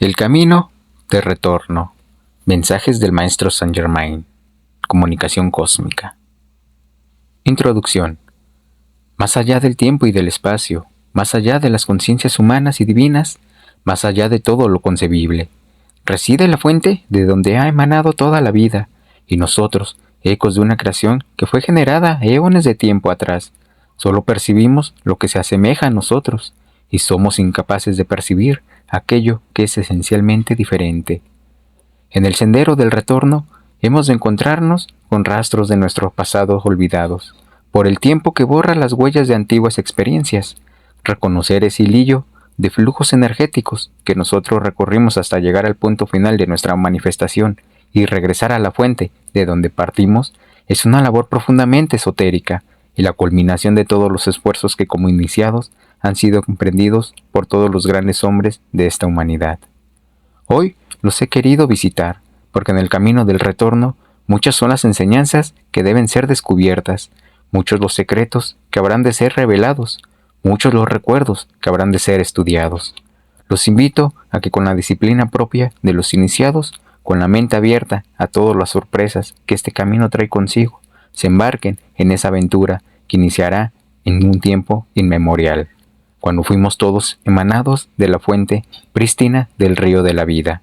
El camino de retorno. Mensajes del Maestro Saint Germain. Comunicación cósmica. Introducción. Más allá del tiempo y del espacio, más allá de las conciencias humanas y divinas, más allá de todo lo concebible, reside la fuente de donde ha emanado toda la vida, y nosotros, ecos de una creación que fue generada eones de tiempo atrás, solo percibimos lo que se asemeja a nosotros, y somos incapaces de percibir aquello que es esencialmente diferente. En el sendero del retorno hemos de encontrarnos con rastros de nuestros pasados olvidados, por el tiempo que borra las huellas de antiguas experiencias, reconocer ese hilillo de flujos energéticos que nosotros recorrimos hasta llegar al punto final de nuestra manifestación y regresar a la fuente de donde partimos, es una labor profundamente esotérica y la culminación de todos los esfuerzos que como iniciados han sido comprendidos por todos los grandes hombres de esta humanidad. Hoy los he querido visitar, porque en el camino del retorno muchas son las enseñanzas que deben ser descubiertas, muchos los secretos que habrán de ser revelados, muchos los recuerdos que habrán de ser estudiados. Los invito a que con la disciplina propia de los iniciados, con la mente abierta a todas las sorpresas que este camino trae consigo, se embarquen en esa aventura que iniciará en un tiempo inmemorial, cuando fuimos todos emanados de la fuente prístina del río de la vida.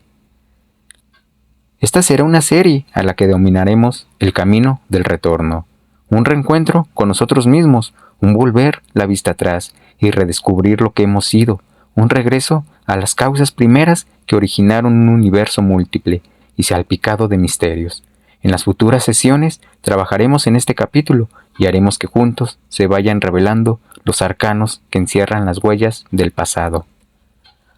Esta será una serie a la que denominaremos El Camino del Retorno, un reencuentro con nosotros mismos, un volver la vista atrás y redescubrir lo que hemos sido, un regreso a las causas primeras que originaron un universo múltiple y salpicado de misterios. En las futuras sesiones trabajaremos en este capítulo y haremos que juntos se vayan revelando los arcanos que encierran las huellas del pasado.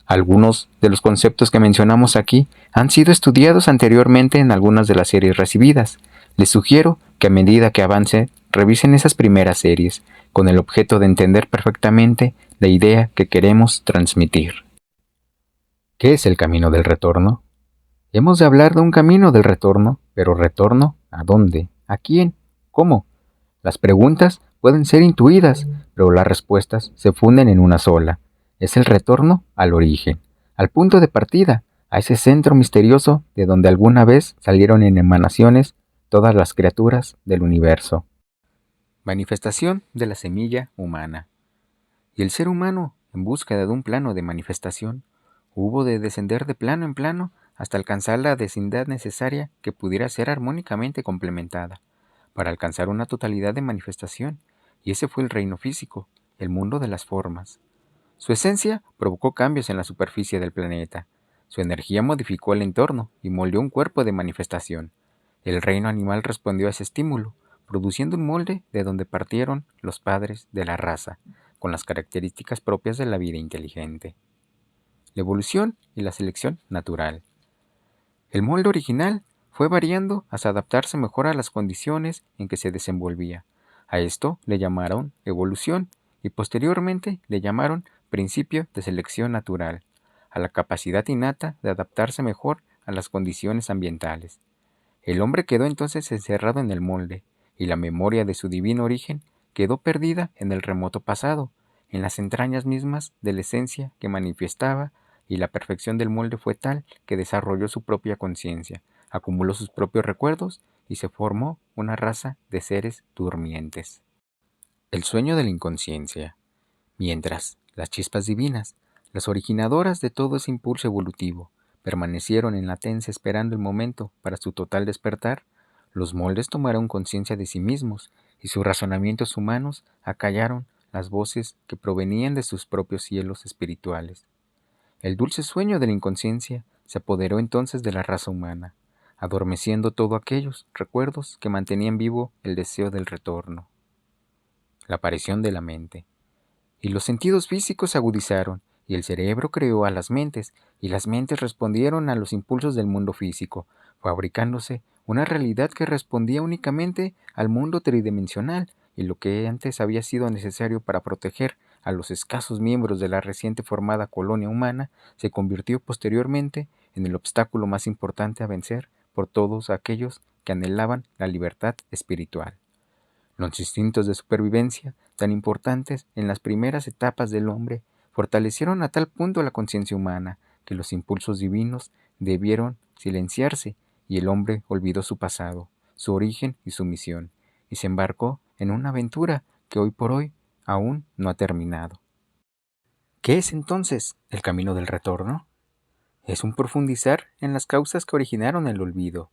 Algunos de los conceptos que mencionamos aquí han sido estudiados anteriormente en algunas de las series recibidas. Les sugiero que a medida que avance, revisen esas primeras series, con el objeto de entender perfectamente la idea que queremos transmitir. ¿Qué es el camino del retorno? Hemos de hablar de un camino del retorno, pero ¿retorno a dónde? ¿A quién? ¿Cómo? Las preguntas pueden ser intuidas, pero las respuestas se funden en una sola. Es el retorno al origen, al punto de partida, a ese centro misterioso de donde alguna vez salieron en emanaciones todas las criaturas del universo. Manifestación de la semilla humana. Y el ser humano, en búsqueda de un plano de manifestación, hubo de descender de plano en plano hasta alcanzar la densidad necesaria que pudiera ser armónicamente complementada, para alcanzar una totalidad de manifestación, y ese fue el reino físico, el mundo de las formas. Su esencia provocó cambios en la superficie del planeta. Su energía modificó el entorno y moldeó un cuerpo de manifestación. El reino animal respondió a ese estímulo, produciendo un molde de donde partieron los padres de la raza, con las características propias de la vida inteligente. La evolución y la selección natural. El molde original fue variando hasta adaptarse mejor a las condiciones en que se desenvolvía. A esto le llamaron evolución y posteriormente le llamaron principio de selección natural, a la capacidad innata de adaptarse mejor a las condiciones ambientales. El hombre quedó entonces encerrado en el molde, y la memoria de su divino origen quedó perdida en el remoto pasado, en las entrañas mismas de la esencia que manifestaba, y la perfección del molde fue tal que desarrolló su propia conciencia, acumuló sus propios recuerdos y se formó una raza de seres durmientes. El sueño de la inconsciencia. Mientras las chispas divinas, las originadoras de todo ese impulso evolutivo, permanecieron en latencia esperando el momento para su total despertar, los moldes tomaron conciencia de sí mismos y sus razonamientos humanos acallaron las voces que provenían de sus propios cielos espirituales. El dulce sueño de la inconsciencia se apoderó entonces de la raza humana, adormeciendo todos aquellos recuerdos que mantenían vivo el deseo del retorno. La aparición de la mente. Y los sentidos físicos se agudizaron, y el cerebro creó a las mentes, y las mentes respondieron a los impulsos del mundo físico, fabricándose una realidad que respondía únicamente al mundo tridimensional, y lo que antes había sido necesario para proteger a los escasos miembros de la reciente formada colonia humana, se convirtió posteriormente en el obstáculo más importante a vencer por todos aquellos que anhelaban la libertad espiritual. Los instintos de supervivencia, tan importantes en las primeras etapas del hombre, fortalecieron a tal punto la conciencia humana que los impulsos divinos debieron silenciarse y el hombre olvidó su pasado, su origen y su misión, y se embarcó en una aventura que hoy por hoy aún no ha terminado. ¿Qué es entonces el camino del retorno? Es un profundizar en las causas que originaron el olvido,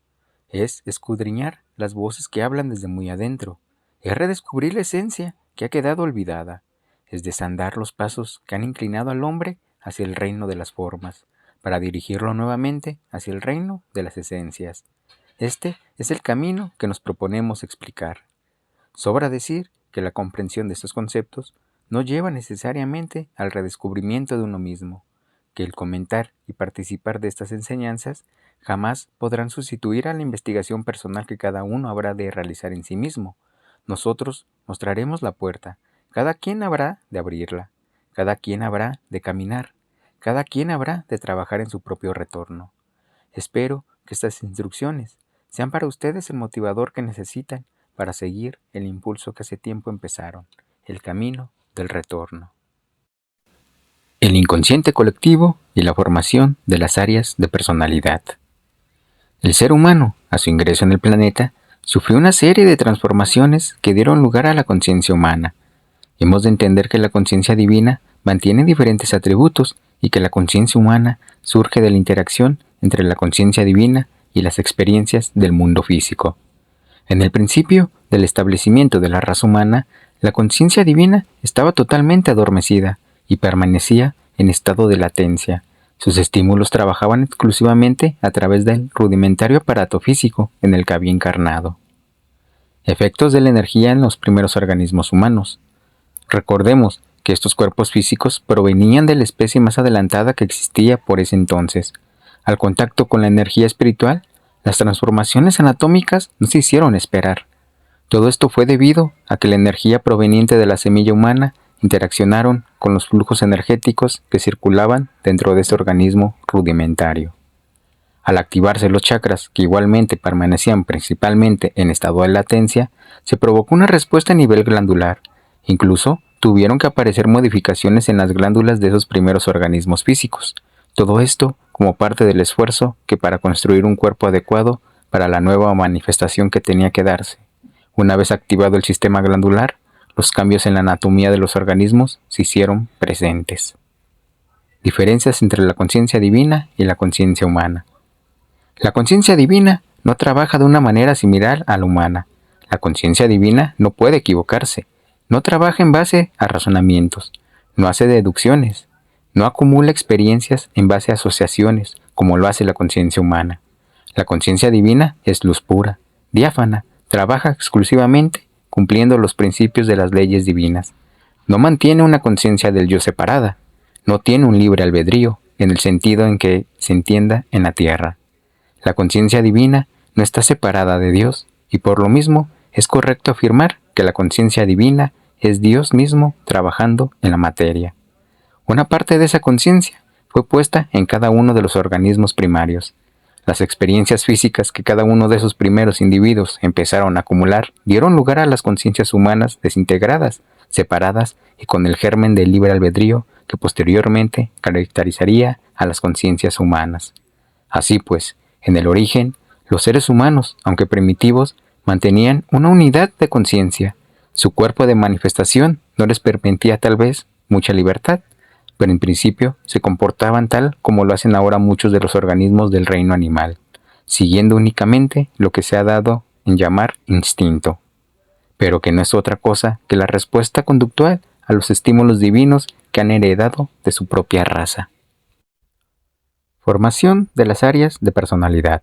es escudriñar las voces que hablan desde muy adentro, es redescubrir la esencia que ha quedado olvidada, es desandar los pasos que han inclinado al hombre hacia el reino de las formas, para dirigirlo nuevamente hacia el reino de las esencias. Este es el camino que nos proponemos explicar. Sobra decir que la comprensión de estos conceptos no lleva necesariamente al redescubrimiento de uno mismo, que el comentar y participar de estas enseñanzas jamás podrán sustituir a la investigación personal que cada uno habrá de realizar en sí mismo. Nosotros mostraremos la puerta, cada quien habrá de abrirla, cada quien habrá de caminar, cada quien habrá de trabajar en su propio retorno. Espero que estas instrucciones sean para ustedes el motivador que necesitan para seguir el impulso que hace tiempo empezaron, el camino del retorno. El inconsciente colectivo y la formación de las áreas de personalidad. El ser humano, a su ingreso en el planeta, sufrió una serie de transformaciones que dieron lugar a la conciencia humana. Hemos de entender que la conciencia divina mantiene diferentes atributos y que la conciencia humana surge de la interacción entre la conciencia divina y las experiencias del mundo físico. En el principio del establecimiento de la raza humana, la conciencia divina estaba totalmente adormecida y permanecía en estado de latencia. Sus estímulos trabajaban exclusivamente a través del rudimentario aparato físico en el que había encarnado. Efectos de la energía en los primeros organismos humanos. Recordemos que estos cuerpos físicos provenían de la especie más adelantada que existía por ese entonces. Al contacto con la energía espiritual, las transformaciones anatómicas no se hicieron esperar. Todo esto fue debido a que la energía proveniente de la semilla humana interaccionaron con los flujos energéticos que circulaban dentro de este organismo rudimentario. Al activarse los chakras, que igualmente permanecían principalmente en estado de latencia, se provocó una respuesta a nivel glandular. Incluso tuvieron que aparecer modificaciones en las glándulas de esos primeros organismos físicos. Todo esto como parte del esfuerzo que para construir un cuerpo adecuado para la nueva manifestación que tenía que darse. Una vez activado el sistema glandular, los cambios en la anatomía de los organismos se hicieron presentes. Diferencias entre la conciencia divina y la conciencia humana. La conciencia divina no trabaja de una manera similar a la humana. La conciencia divina no puede equivocarse, no trabaja en base a razonamientos, no hace deducciones, no acumula experiencias en base a asociaciones como lo hace la conciencia humana. La conciencia divina es luz pura, diáfana, trabaja exclusivamente cumpliendo los principios de las leyes divinas. No mantiene una conciencia del yo separada, no tiene un libre albedrío en el sentido en que se entienda en la tierra. La conciencia divina no está separada de Dios y por lo mismo es correcto afirmar que la conciencia divina es Dios mismo trabajando en la materia. Una parte de esa conciencia fue puesta en cada uno de los organismos primarios. Las experiencias físicas que cada uno de esos primeros individuos empezaron a acumular dieron lugar a las conciencias humanas desintegradas, separadas y con el germen del libre albedrío que posteriormente caracterizaría a las conciencias humanas. Así pues, en el origen, los seres humanos, aunque primitivos, mantenían una unidad de conciencia. Su cuerpo de manifestación no les permitía tal vez mucha libertad, pero en principio se comportaban tal como lo hacen ahora muchos de los organismos del reino animal, siguiendo únicamente lo que se ha dado en llamar instinto, pero que no es otra cosa que la respuesta conductual a los estímulos divinos que han heredado de su propia raza. Formación de las áreas de personalidad.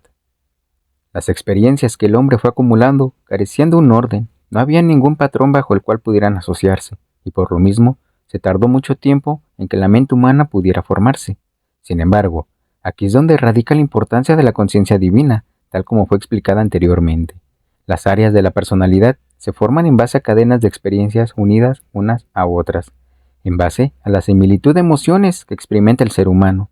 Las experiencias que el hombre fue acumulando carecían de un orden, no había ningún patrón bajo el cual pudieran asociarse, y por lo mismo se tardó mucho tiempo en que la mente humana pudiera formarse. Sin embargo, aquí es donde radica la importancia de la conciencia divina, tal como fue explicada anteriormente. Las áreas de la personalidad se forman en base a cadenas de experiencias unidas unas a otras, en base a la similitud de emociones que experimenta el ser humano.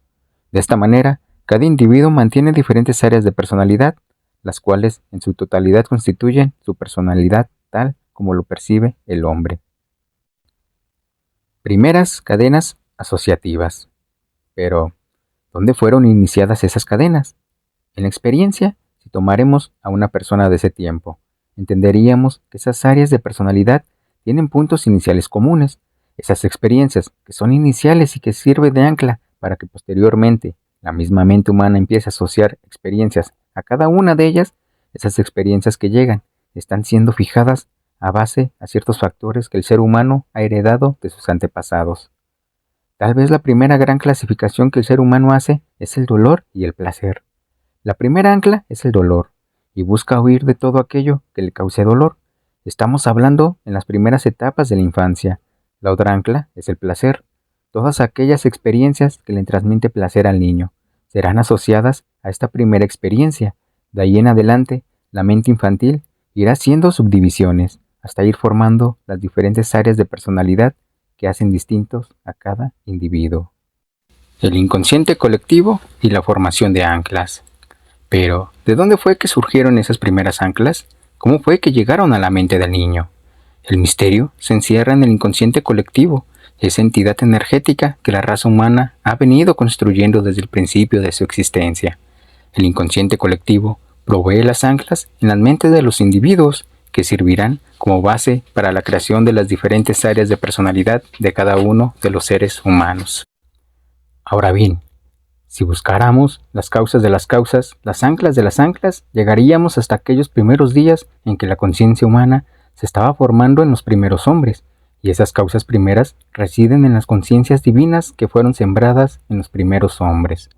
De esta manera, cada individuo mantiene diferentes áreas de personalidad, las cuales en su totalidad constituyen su personalidad tal como lo percibe el hombre. Primeras cadenas asociativas. Pero, ¿Dónde fueron iniciadas esas cadenas? En la experiencia, si tomaremos a una persona de ese tiempo, entenderíamos que esas áreas de personalidad tienen puntos iniciales comunes. Esas experiencias que son iniciales y que sirven de ancla para que posteriormente la misma mente humana empiece a asociar experiencias a cada una de ellas, esas experiencias que llegan están siendo fijadas a base a ciertos factores que el ser humano ha heredado de sus antepasados. Tal vez la primera gran clasificación que el ser humano hace es el dolor y el placer. La primera ancla es el dolor, y busca huir de todo aquello que le cause dolor. Estamos hablando en las primeras etapas de la infancia. La otra ancla es el placer. Todas aquellas experiencias que le transmite placer al niño serán asociadas a esta primera experiencia. De ahí en adelante, la mente infantil irá haciendo subdivisiones hasta ir formando las diferentes áreas de personalidad que hacen distintos a cada individuo. El inconsciente colectivo y la formación de anclas. Pero, ¿de dónde fue que surgieron esas primeras anclas? ¿Cómo fue que llegaron a la mente del niño? El misterio se encierra en el inconsciente colectivo, esa entidad energética que la raza humana ha venido construyendo desde el principio de su existencia. El inconsciente colectivo provee las anclas en las mentes de los individuos que servirán como base para la creación de las diferentes áreas de personalidad de cada uno de los seres humanos. Ahora bien, si buscáramos las causas de las causas, las anclas de las anclas, llegaríamos hasta aquellos primeros días en que la conciencia humana se estaba formando en los primeros hombres, y esas causas primeras residen en las conciencias divinas que fueron sembradas en los primeros hombres.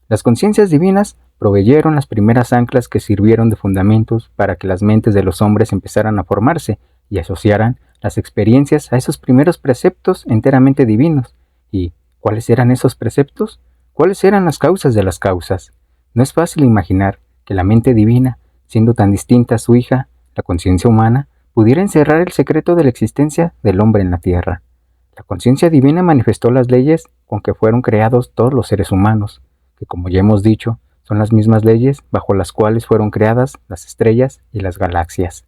Las conciencias divinas proveyeron las primeras anclas que sirvieron de fundamentos para que las mentes de los hombres empezaran a formarse y asociaran las experiencias a esos primeros preceptos enteramente divinos. ¿Y cuáles eran esos preceptos? ¿Cuáles eran las causas de las causas? No es fácil imaginar que la mente divina, siendo tan distinta a su hija, la conciencia humana, pudiera encerrar el secreto de la existencia del hombre en la tierra. La conciencia divina manifestó las leyes con que fueron creados todos los seres humanos, que como ya hemos dicho, son las mismas leyes bajo las cuales fueron creadas las estrellas y las galaxias.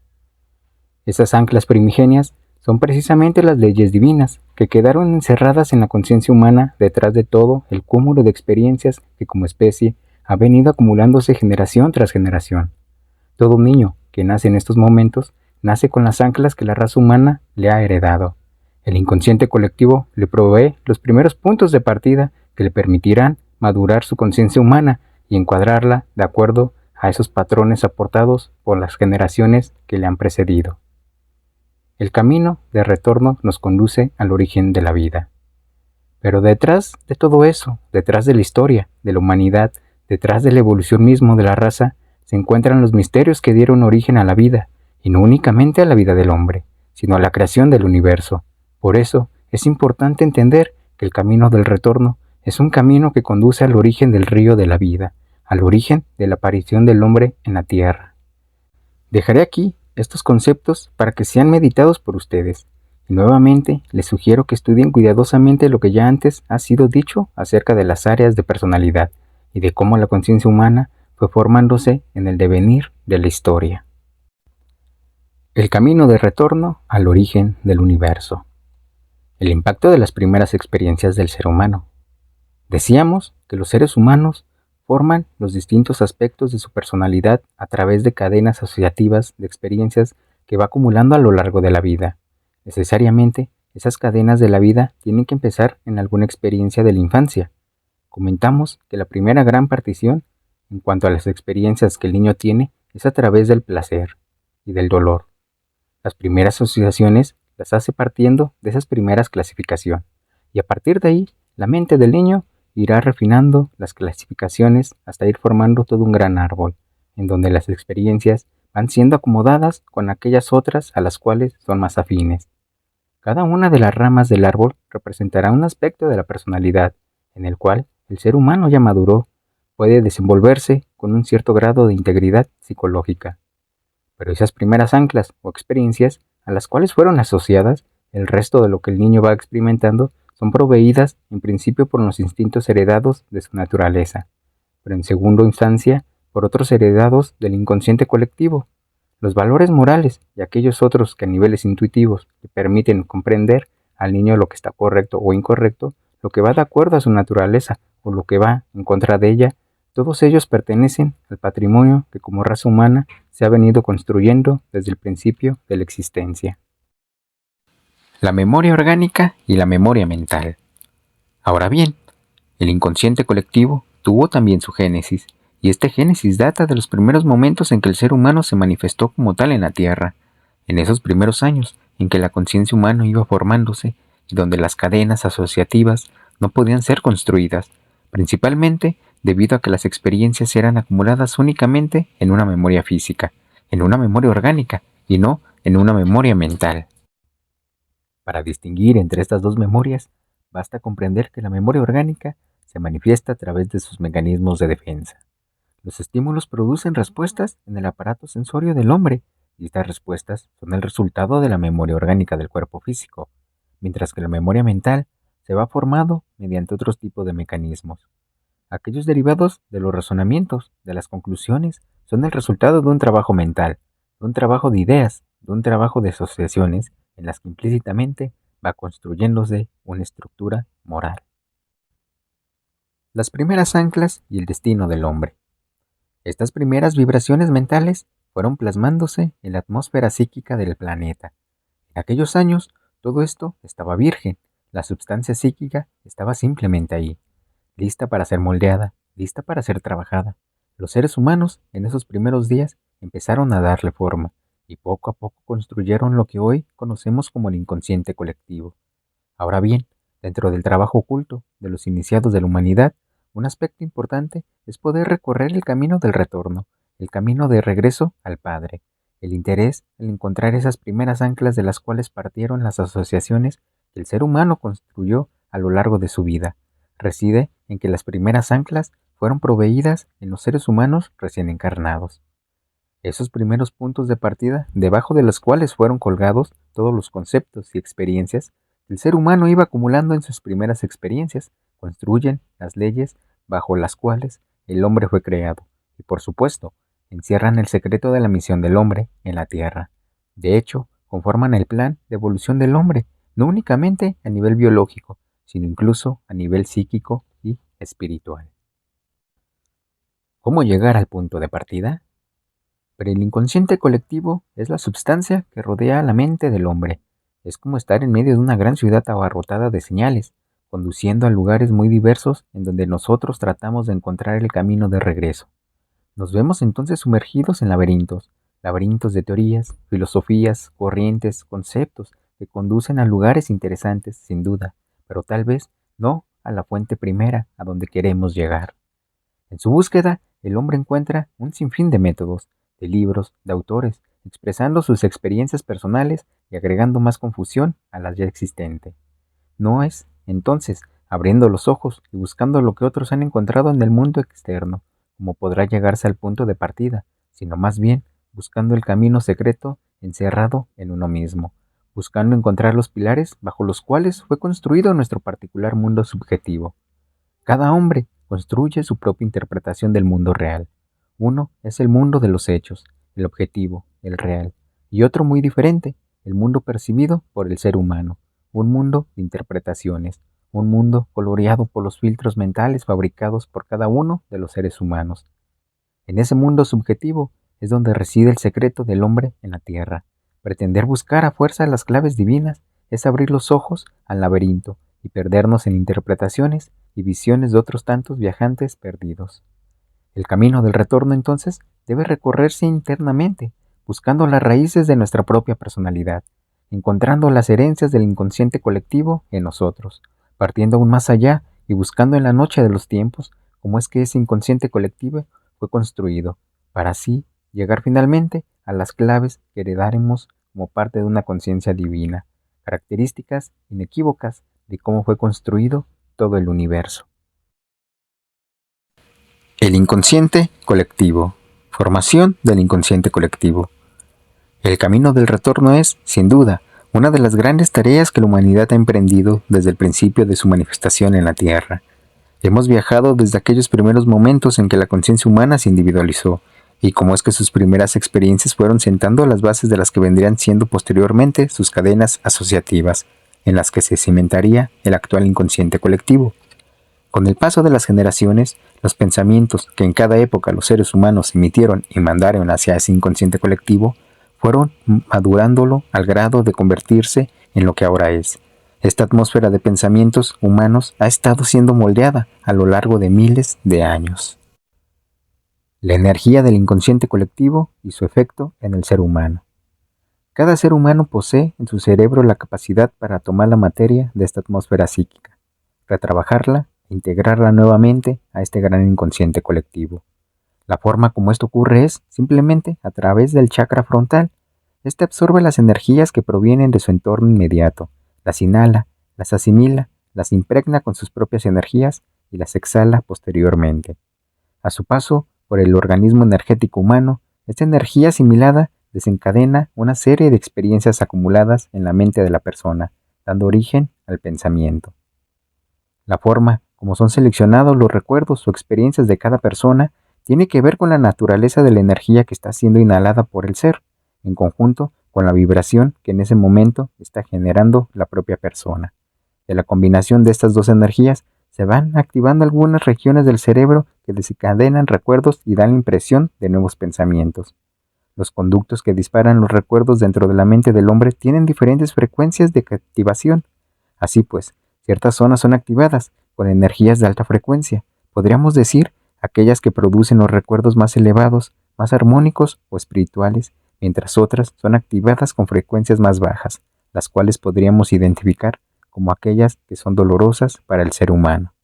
Esas anclas primigenias son precisamente las leyes divinas, que quedaron encerradas en la conciencia humana detrás de todo el cúmulo de experiencias que como especie ha venido acumulándose generación tras generación. Todo niño que nace en estos momentos nace con las anclas que la raza humana le ha heredado. El inconsciente colectivo le provee los primeros puntos de partida que le permitirán madurar su conciencia humana y encuadrarla de acuerdo a esos patrones aportados por las generaciones que le han precedido. El camino de retorno nos conduce al origen de la vida. Pero detrás de todo eso, detrás de la historia, de la humanidad, detrás de la evolución misma de la raza, se encuentran los misterios que dieron origen a la vida, y no únicamente a la vida del hombre, sino a la creación del universo. Por eso, es importante entender que el camino del retorno es un camino que conduce al origen del río de la vida, al origen de la aparición del hombre en la tierra. Dejaré aquí estos conceptos para que sean meditados por ustedes, y nuevamente les sugiero que estudien cuidadosamente lo que ya antes ha sido dicho acerca de las áreas de personalidad y de cómo la conciencia humana fue formándose en el devenir de la historia. El camino de retorno al origen del universo. El impacto de las primeras experiencias del ser humano. Decíamos que los seres humanos forman los distintos aspectos de su personalidad a través de cadenas asociativas de experiencias que va acumulando a lo largo de la vida. Necesariamente, esas cadenas de la vida tienen que empezar en alguna experiencia de la infancia. Comentamos que la primera gran partición, en cuanto a las experiencias que el niño tiene, es a través del placer y del dolor. Las primeras asociaciones las hace partiendo de esas primeras clasificaciones, y a partir de ahí, la mente del niño irá refinando las clasificaciones hasta ir formando todo un gran árbol, en donde las experiencias van siendo acomodadas con aquellas otras a las cuales son más afines. Cada una de las ramas del árbol representará un aspecto de la personalidad, en el cual el ser humano ya maduró, puede desenvolverse con un cierto grado de integridad psicológica. Pero esas primeras anclas o experiencias a las cuales fueron asociadas, el resto de lo que el niño va experimentando, son proveídas en principio por los instintos heredados de su naturaleza, pero en segunda instancia por otros heredados del inconsciente colectivo. Los valores morales y aquellos otros que a niveles intuitivos le permiten comprender al niño lo que está correcto o incorrecto, lo que va de acuerdo a su naturaleza o lo que va en contra de ella, todos ellos pertenecen al patrimonio que como raza humana se ha venido construyendo desde el principio de la existencia. La memoria orgánica y la memoria mental. Ahora bien, el inconsciente colectivo tuvo también su génesis, y este génesis data de los primeros momentos en que el ser humano se manifestó como tal en la Tierra, en esos primeros años en que la conciencia humana iba formándose y donde las cadenas asociativas no podían ser construidas, principalmente debido a que las experiencias eran acumuladas únicamente en una memoria física, en una memoria orgánica y no en una memoria mental. Para distinguir entre estas dos memorias, basta comprender que la memoria orgánica se manifiesta a través de sus mecanismos de defensa. Los estímulos producen respuestas en el aparato sensorio del hombre, y estas respuestas son el resultado de la memoria orgánica del cuerpo físico, mientras que la memoria mental se va formando mediante otros tipos de mecanismos. Aquellos derivados de los razonamientos, de las conclusiones, son el resultado de un trabajo mental, de un trabajo de ideas, de un trabajo de asociaciones en las que implícitamente va construyéndose una estructura moral. Las primeras anclas y el destino del hombre. Estas primeras vibraciones mentales fueron plasmándose en la atmósfera psíquica del planeta. En aquellos años, todo esto estaba virgen, la substancia psíquica estaba simplemente ahí, lista para ser moldeada, lista para ser trabajada. Los seres humanos, en esos primeros días, empezaron a darle forma, y poco a poco construyeron lo que hoy conocemos como el inconsciente colectivo. Ahora bien, dentro del trabajo oculto de los iniciados de la humanidad, un aspecto importante es poder recorrer el camino del retorno, el camino de regreso al Padre, el interés en encontrar esas primeras anclas de las cuales partieron las asociaciones que el ser humano construyó a lo largo de su vida. Reside en que las primeras anclas fueron proveídas en los seres humanos recién encarnados. Esos primeros puntos de partida, debajo de los cuales fueron colgados todos los conceptos y experiencias que el ser humano iba acumulando en sus primeras experiencias, construyen las leyes bajo las cuales el hombre fue creado y, por supuesto, encierran el secreto de la misión del hombre en la Tierra. De hecho, conforman el plan de evolución del hombre, no únicamente a nivel biológico, sino incluso a nivel psíquico y espiritual. ¿Cómo llegar al punto de partida? Pero el inconsciente colectivo es la substancia que rodea la mente del hombre. Es como estar en medio de una gran ciudad abarrotada de señales, conduciendo a lugares muy diversos en donde nosotros tratamos de encontrar el camino de regreso. Nos vemos entonces sumergidos en laberintos, laberintos de teorías, filosofías, corrientes, conceptos que conducen a lugares interesantes, sin duda, pero tal vez no a la fuente primera a donde queremos llegar. En su búsqueda, el hombre encuentra un sinfín de métodos, de libros, de autores, expresando sus experiencias personales y agregando más confusión a la ya existente. No es, entonces, abriendo los ojos y buscando lo que otros han encontrado en el mundo externo, como podrá llegarse al punto de partida, sino más bien buscando el camino secreto encerrado en uno mismo, buscando encontrar los pilares bajo los cuales fue construido nuestro particular mundo subjetivo. Cada hombre construye su propia interpretación del mundo real. Uno es el mundo de los hechos, el objetivo, el real, y otro muy diferente, el mundo percibido por el ser humano, un mundo de interpretaciones, un mundo coloreado por los filtros mentales fabricados por cada uno de los seres humanos. En ese mundo subjetivo es donde reside el secreto del hombre en la tierra. Pretender buscar a fuerza las claves divinas es abrir los ojos al laberinto y perdernos en interpretaciones y visiones de otros tantos viajantes perdidos. El camino del retorno entonces debe recorrerse internamente, buscando las raíces de nuestra propia personalidad, encontrando las herencias del inconsciente colectivo en nosotros, partiendo aún más allá y buscando en la noche de los tiempos cómo es que ese inconsciente colectivo fue construido, para así llegar finalmente a las claves que heredaremos como parte de una conciencia divina, características inequívocas de cómo fue construido todo el universo. El inconsciente colectivo. Formación del inconsciente colectivo. El camino del retorno es, sin duda, una de las grandes tareas que la humanidad ha emprendido desde el principio de su manifestación en la Tierra. Hemos viajado desde aquellos primeros momentos en que la conciencia humana se individualizó, y cómo es que sus primeras experiencias fueron sentando las bases de las que vendrían siendo posteriormente sus cadenas asociativas, en las que se cimentaría el actual inconsciente colectivo. Con el paso de las generaciones, los pensamientos que en cada época los seres humanos emitieron y mandaron hacia ese inconsciente colectivo fueron madurándolo al grado de convertirse en lo que ahora es. Esta atmósfera de pensamientos humanos ha estado siendo moldeada a lo largo de miles de años. La energía del inconsciente colectivo y su efecto en el ser humano. Cada ser humano posee en su cerebro la capacidad para tomar la materia de esta atmósfera psíquica, retrabajarla e integrarla nuevamente a este gran inconsciente colectivo. La forma como esto ocurre es simplemente a través del chakra frontal. Este absorbe las energías que provienen de su entorno inmediato, las inhala, las asimila, las impregna con sus propias energías y las exhala posteriormente. A su paso por el organismo energético humano, esta energía asimilada desencadena una serie de experiencias acumuladas en la mente de la persona, dando origen al pensamiento. La forma como son seleccionados los recuerdos o experiencias de cada persona tiene que ver con la naturaleza de la energía que está siendo inhalada por el ser, en conjunto con la vibración que en ese momento está generando la propia persona. De la combinación de estas dos energías se van activando algunas regiones del cerebro que desencadenan recuerdos y dan la impresión de nuevos pensamientos. Los conductos que disparan los recuerdos dentro de la mente del hombre tienen diferentes frecuencias de activación. Así pues, ciertas zonas son activadas con energías de alta frecuencia, podríamos decir aquellas que producen los recuerdos más elevados, más armónicos o espirituales, mientras otras son activadas con frecuencias más bajas, las cuales podríamos identificar como aquellas que son dolorosas para el ser humano.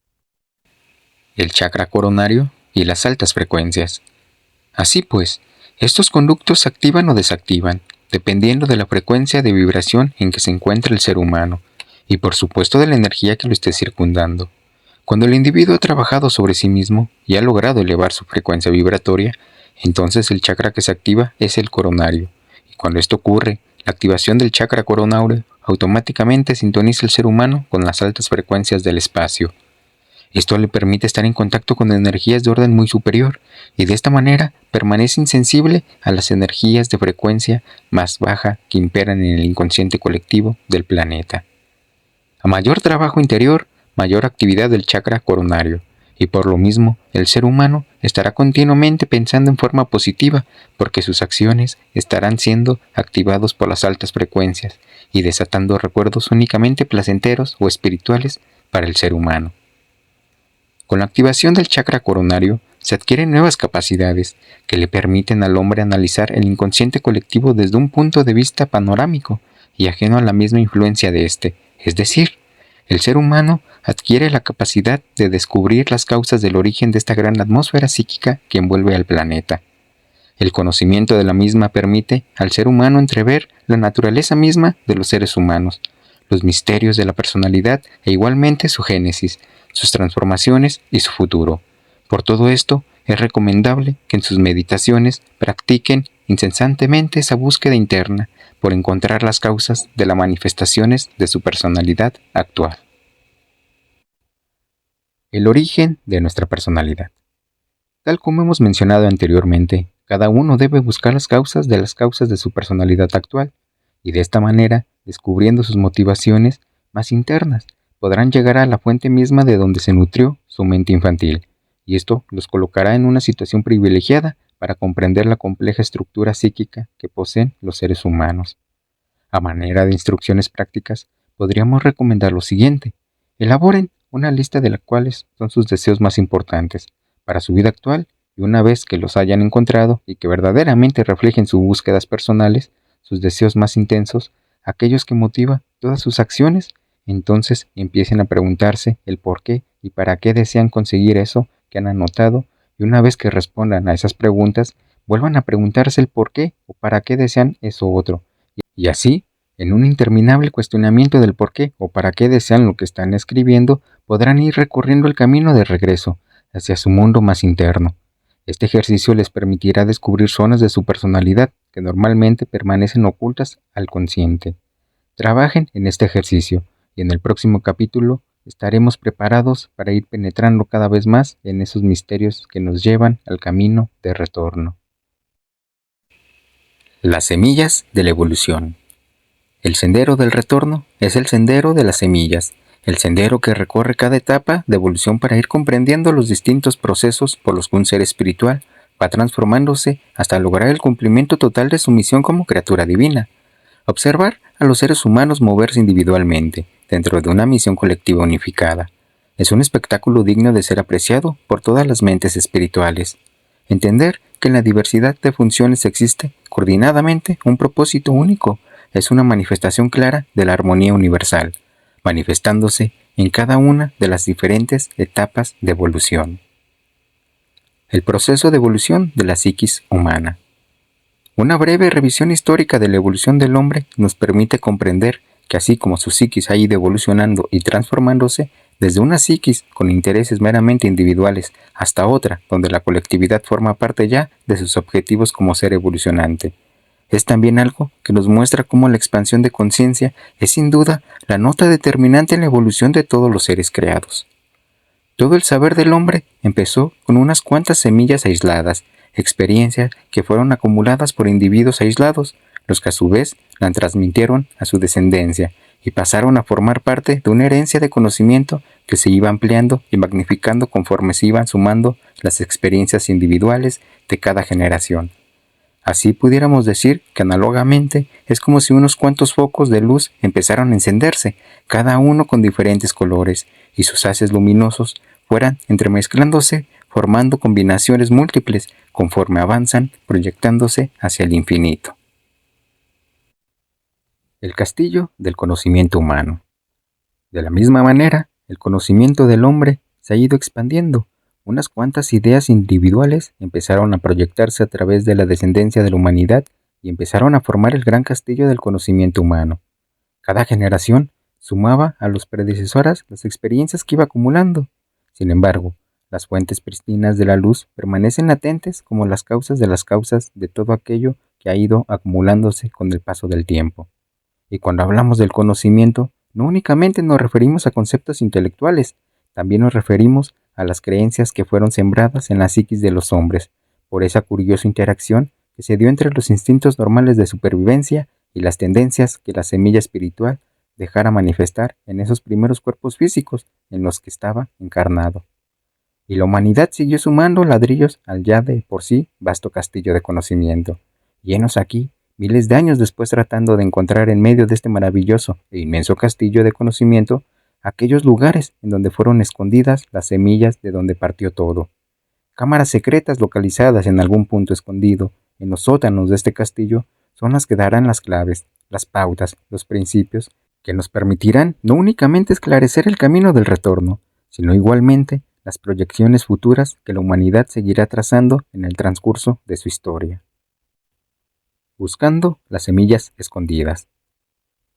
El chakra coronario y las altas frecuencias. Así pues, estos conductos se activan o desactivan, dependiendo de la frecuencia de vibración en que se encuentra el ser humano, y por supuesto de la energía que lo esté circundando. Cuando el individuo ha trabajado sobre sí mismo y ha logrado elevar su frecuencia vibratoria, entonces el chakra que se activa es el coronario, y cuando esto ocurre, la activación del chakra coronario automáticamente sintoniza el ser humano con las altas frecuencias del espacio. Esto le permite estar en contacto con energías de orden muy superior y de esta manera permanece insensible a las energías de frecuencia más baja que imperan en el inconsciente colectivo del planeta. A mayor trabajo interior, mayor actividad del chakra coronario, y por lo mismo el ser humano estará continuamente pensando en forma positiva porque sus acciones estarán siendo activados por las altas frecuencias y desatando recuerdos únicamente placenteros o espirituales para el ser humano. Con la activación del chakra coronario se adquieren nuevas capacidades que le permiten al hombre analizar el inconsciente colectivo desde un punto de vista panorámico y ajeno a la misma influencia de este, es decir, el ser humano adquiere la capacidad de descubrir las causas del origen de esta gran atmósfera psíquica que envuelve al planeta. El conocimiento de la misma permite al ser humano entrever la naturaleza misma de los seres humanos, los misterios de la personalidad e igualmente su génesis, sus transformaciones y su futuro. Por todo esto, es recomendable que en sus meditaciones practiquen incesantemente esa búsqueda interna por encontrar las causas de las manifestaciones de su personalidad actual. El origen de nuestra personalidad. Tal como hemos mencionado anteriormente, cada uno debe buscar las causas de su personalidad actual, y de esta manera, descubriendo sus motivaciones más internas, podrán llegar a la fuente misma de donde se nutrió su mente infantil, y esto los colocará en una situación privilegiada para comprender la compleja estructura psíquica que poseen los seres humanos. A manera de instrucciones prácticas, podríamos recomendar lo siguiente: elaboren una lista de las cuales son sus deseos más importantes para su vida actual, y una vez que los hayan encontrado y que verdaderamente reflejen sus búsquedas personales, sus deseos más intensos, aquellos que motivan todas sus acciones, entonces empiecen a preguntarse el por qué y para qué desean conseguir eso que han anotado, y una vez que respondan a esas preguntas, vuelvan a preguntarse el por qué o para qué desean eso otro. Y así, en un interminable cuestionamiento del por qué o para qué desean lo que están escribiendo, podrán ir recorriendo el camino de regreso hacia su mundo más interno. Este ejercicio les permitirá descubrir zonas de su personalidad que normalmente permanecen ocultas al consciente. Trabajen en este ejercicio y en el próximo capítulo estaremos preparados para ir penetrando cada vez más en esos misterios que nos llevan al camino de retorno. Las semillas de la evolución. El sendero del retorno es el sendero de las semillas, el sendero que recorre cada etapa de evolución para ir comprendiendo los distintos procesos por los que un ser espiritual va transformándose hasta lograr el cumplimiento total de su misión como criatura divina. Observar a los seres humanos moverse individualmente dentro de una misión colectiva unificada es un espectáculo digno de ser apreciado por todas las mentes espirituales. Entender que en la diversidad de funciones existe coordinadamente un propósito único es una manifestación clara de la armonía universal, manifestándose en cada una de las diferentes etapas de evolución. El proceso de evolución de la psiquis humana. Una breve revisión histórica de la evolución del hombre nos permite comprender que así como su psiquis ha ido evolucionando y transformándose, desde una psiquis con intereses meramente individuales hasta otra donde la colectividad forma parte ya de sus objetivos como ser evolucionante. Es también algo que nos muestra cómo la expansión de conciencia es sin duda la nota determinante en la evolución de todos los seres creados. Todo el saber del hombre empezó con unas cuantas semillas aisladas, experiencias que fueron acumuladas por individuos aislados, los que a su vez la transmitieron a su descendencia y pasaron a formar parte de una herencia de conocimiento que se iba ampliando y magnificando conforme se iban sumando las experiencias individuales de cada generación. Así pudiéramos decir que análogamente es como si unos cuantos focos de luz empezaran a encenderse, cada uno con diferentes colores, y sus haces luminosos fueran entremezclándose, formando combinaciones múltiples conforme avanzan, proyectándose hacia el infinito. El castillo del conocimiento humano. De la misma manera, el conocimiento del hombre se ha ido expandiendo. Unas cuantas ideas individuales empezaron a proyectarse a través de la descendencia de la humanidad y empezaron a formar el gran castillo del conocimiento humano. Cada generación sumaba a los predecesoras las experiencias que iba acumulando. Sin embargo, las fuentes pristinas de la luz permanecen latentes como las causas de todo aquello que ha ido acumulándose con el paso del tiempo. Y cuando hablamos del conocimiento, no únicamente nos referimos a conceptos intelectuales, también nos referimos a las creencias que fueron sembradas en la psiquis de los hombres, por esa curiosa interacción que se dio entre los instintos normales de supervivencia y las tendencias que la semilla espiritual dejara manifestar en esos primeros cuerpos físicos en los que estaba encarnado. Y la humanidad siguió sumando ladrillos al ya de por sí vasto castillo de conocimiento, llenos aquí miles de años después tratando de encontrar en medio de este maravilloso e inmenso castillo de conocimiento aquellos lugares en donde fueron escondidas las semillas de donde partió todo. Cámaras secretas localizadas en algún punto escondido en los sótanos de este castillo son las que darán las claves, las pautas, los principios que nos permitirán no únicamente esclarecer el camino del retorno, sino igualmente las proyecciones futuras que la humanidad seguirá trazando en el transcurso de su historia. Buscando las semillas escondidas.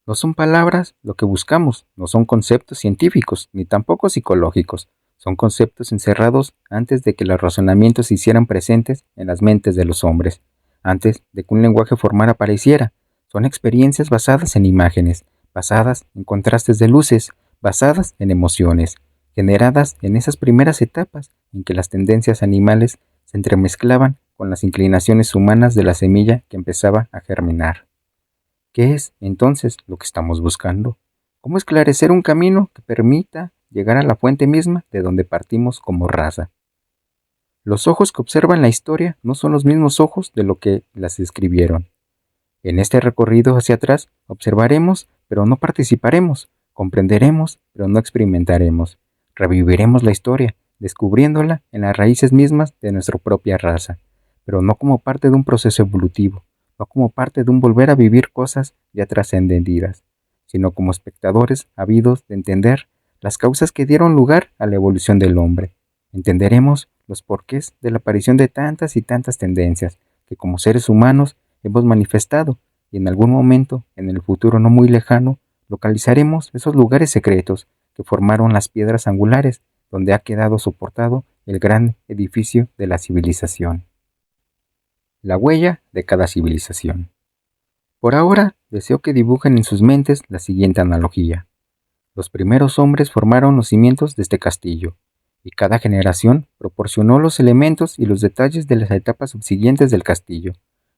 No son palabras lo que buscamos, no son conceptos científicos, ni tampoco psicológicos. Son conceptos encerrados antes de que los razonamientos se hicieran presentes en las mentes de los hombres, antes de que un lenguaje formal apareciera. Son experiencias basadas en imágenes, basadas en contrastes de luces, basadas en emociones, generadas en esas primeras etapas en que las tendencias animales se entremezclaban con las inclinaciones humanas de la semilla que empezaba a germinar. ¿Qué es, entonces, lo que estamos buscando? ¿Cómo esclarecer un camino que permita llegar a la fuente misma de donde partimos como raza? Los ojos que observan la historia no son los mismos ojos de lo que las escribieron. En este recorrido hacia atrás observaremos, pero no participaremos, comprenderemos, pero no experimentaremos. Reviviremos la historia, descubriéndola en las raíces mismas de nuestra propia raza, pero no como parte de un proceso evolutivo, no como parte de un volver a vivir cosas ya trascendidas, sino como espectadores ávidos de entender las causas que dieron lugar a la evolución del hombre. Entenderemos los porqués de la aparición de tantas y tantas tendencias que como seres humanos hemos manifestado, y en algún momento, en el futuro no muy lejano, localizaremos esos lugares secretos que formaron las piedras angulares donde ha quedado soportado el gran edificio de la civilización. La huella de cada civilización. Por ahora, deseo que dibujen en sus mentes la siguiente analogía. Los primeros hombres formaron los cimientos de este castillo, y cada generación proporcionó los elementos y los detalles de las etapas subsiguientes del castillo.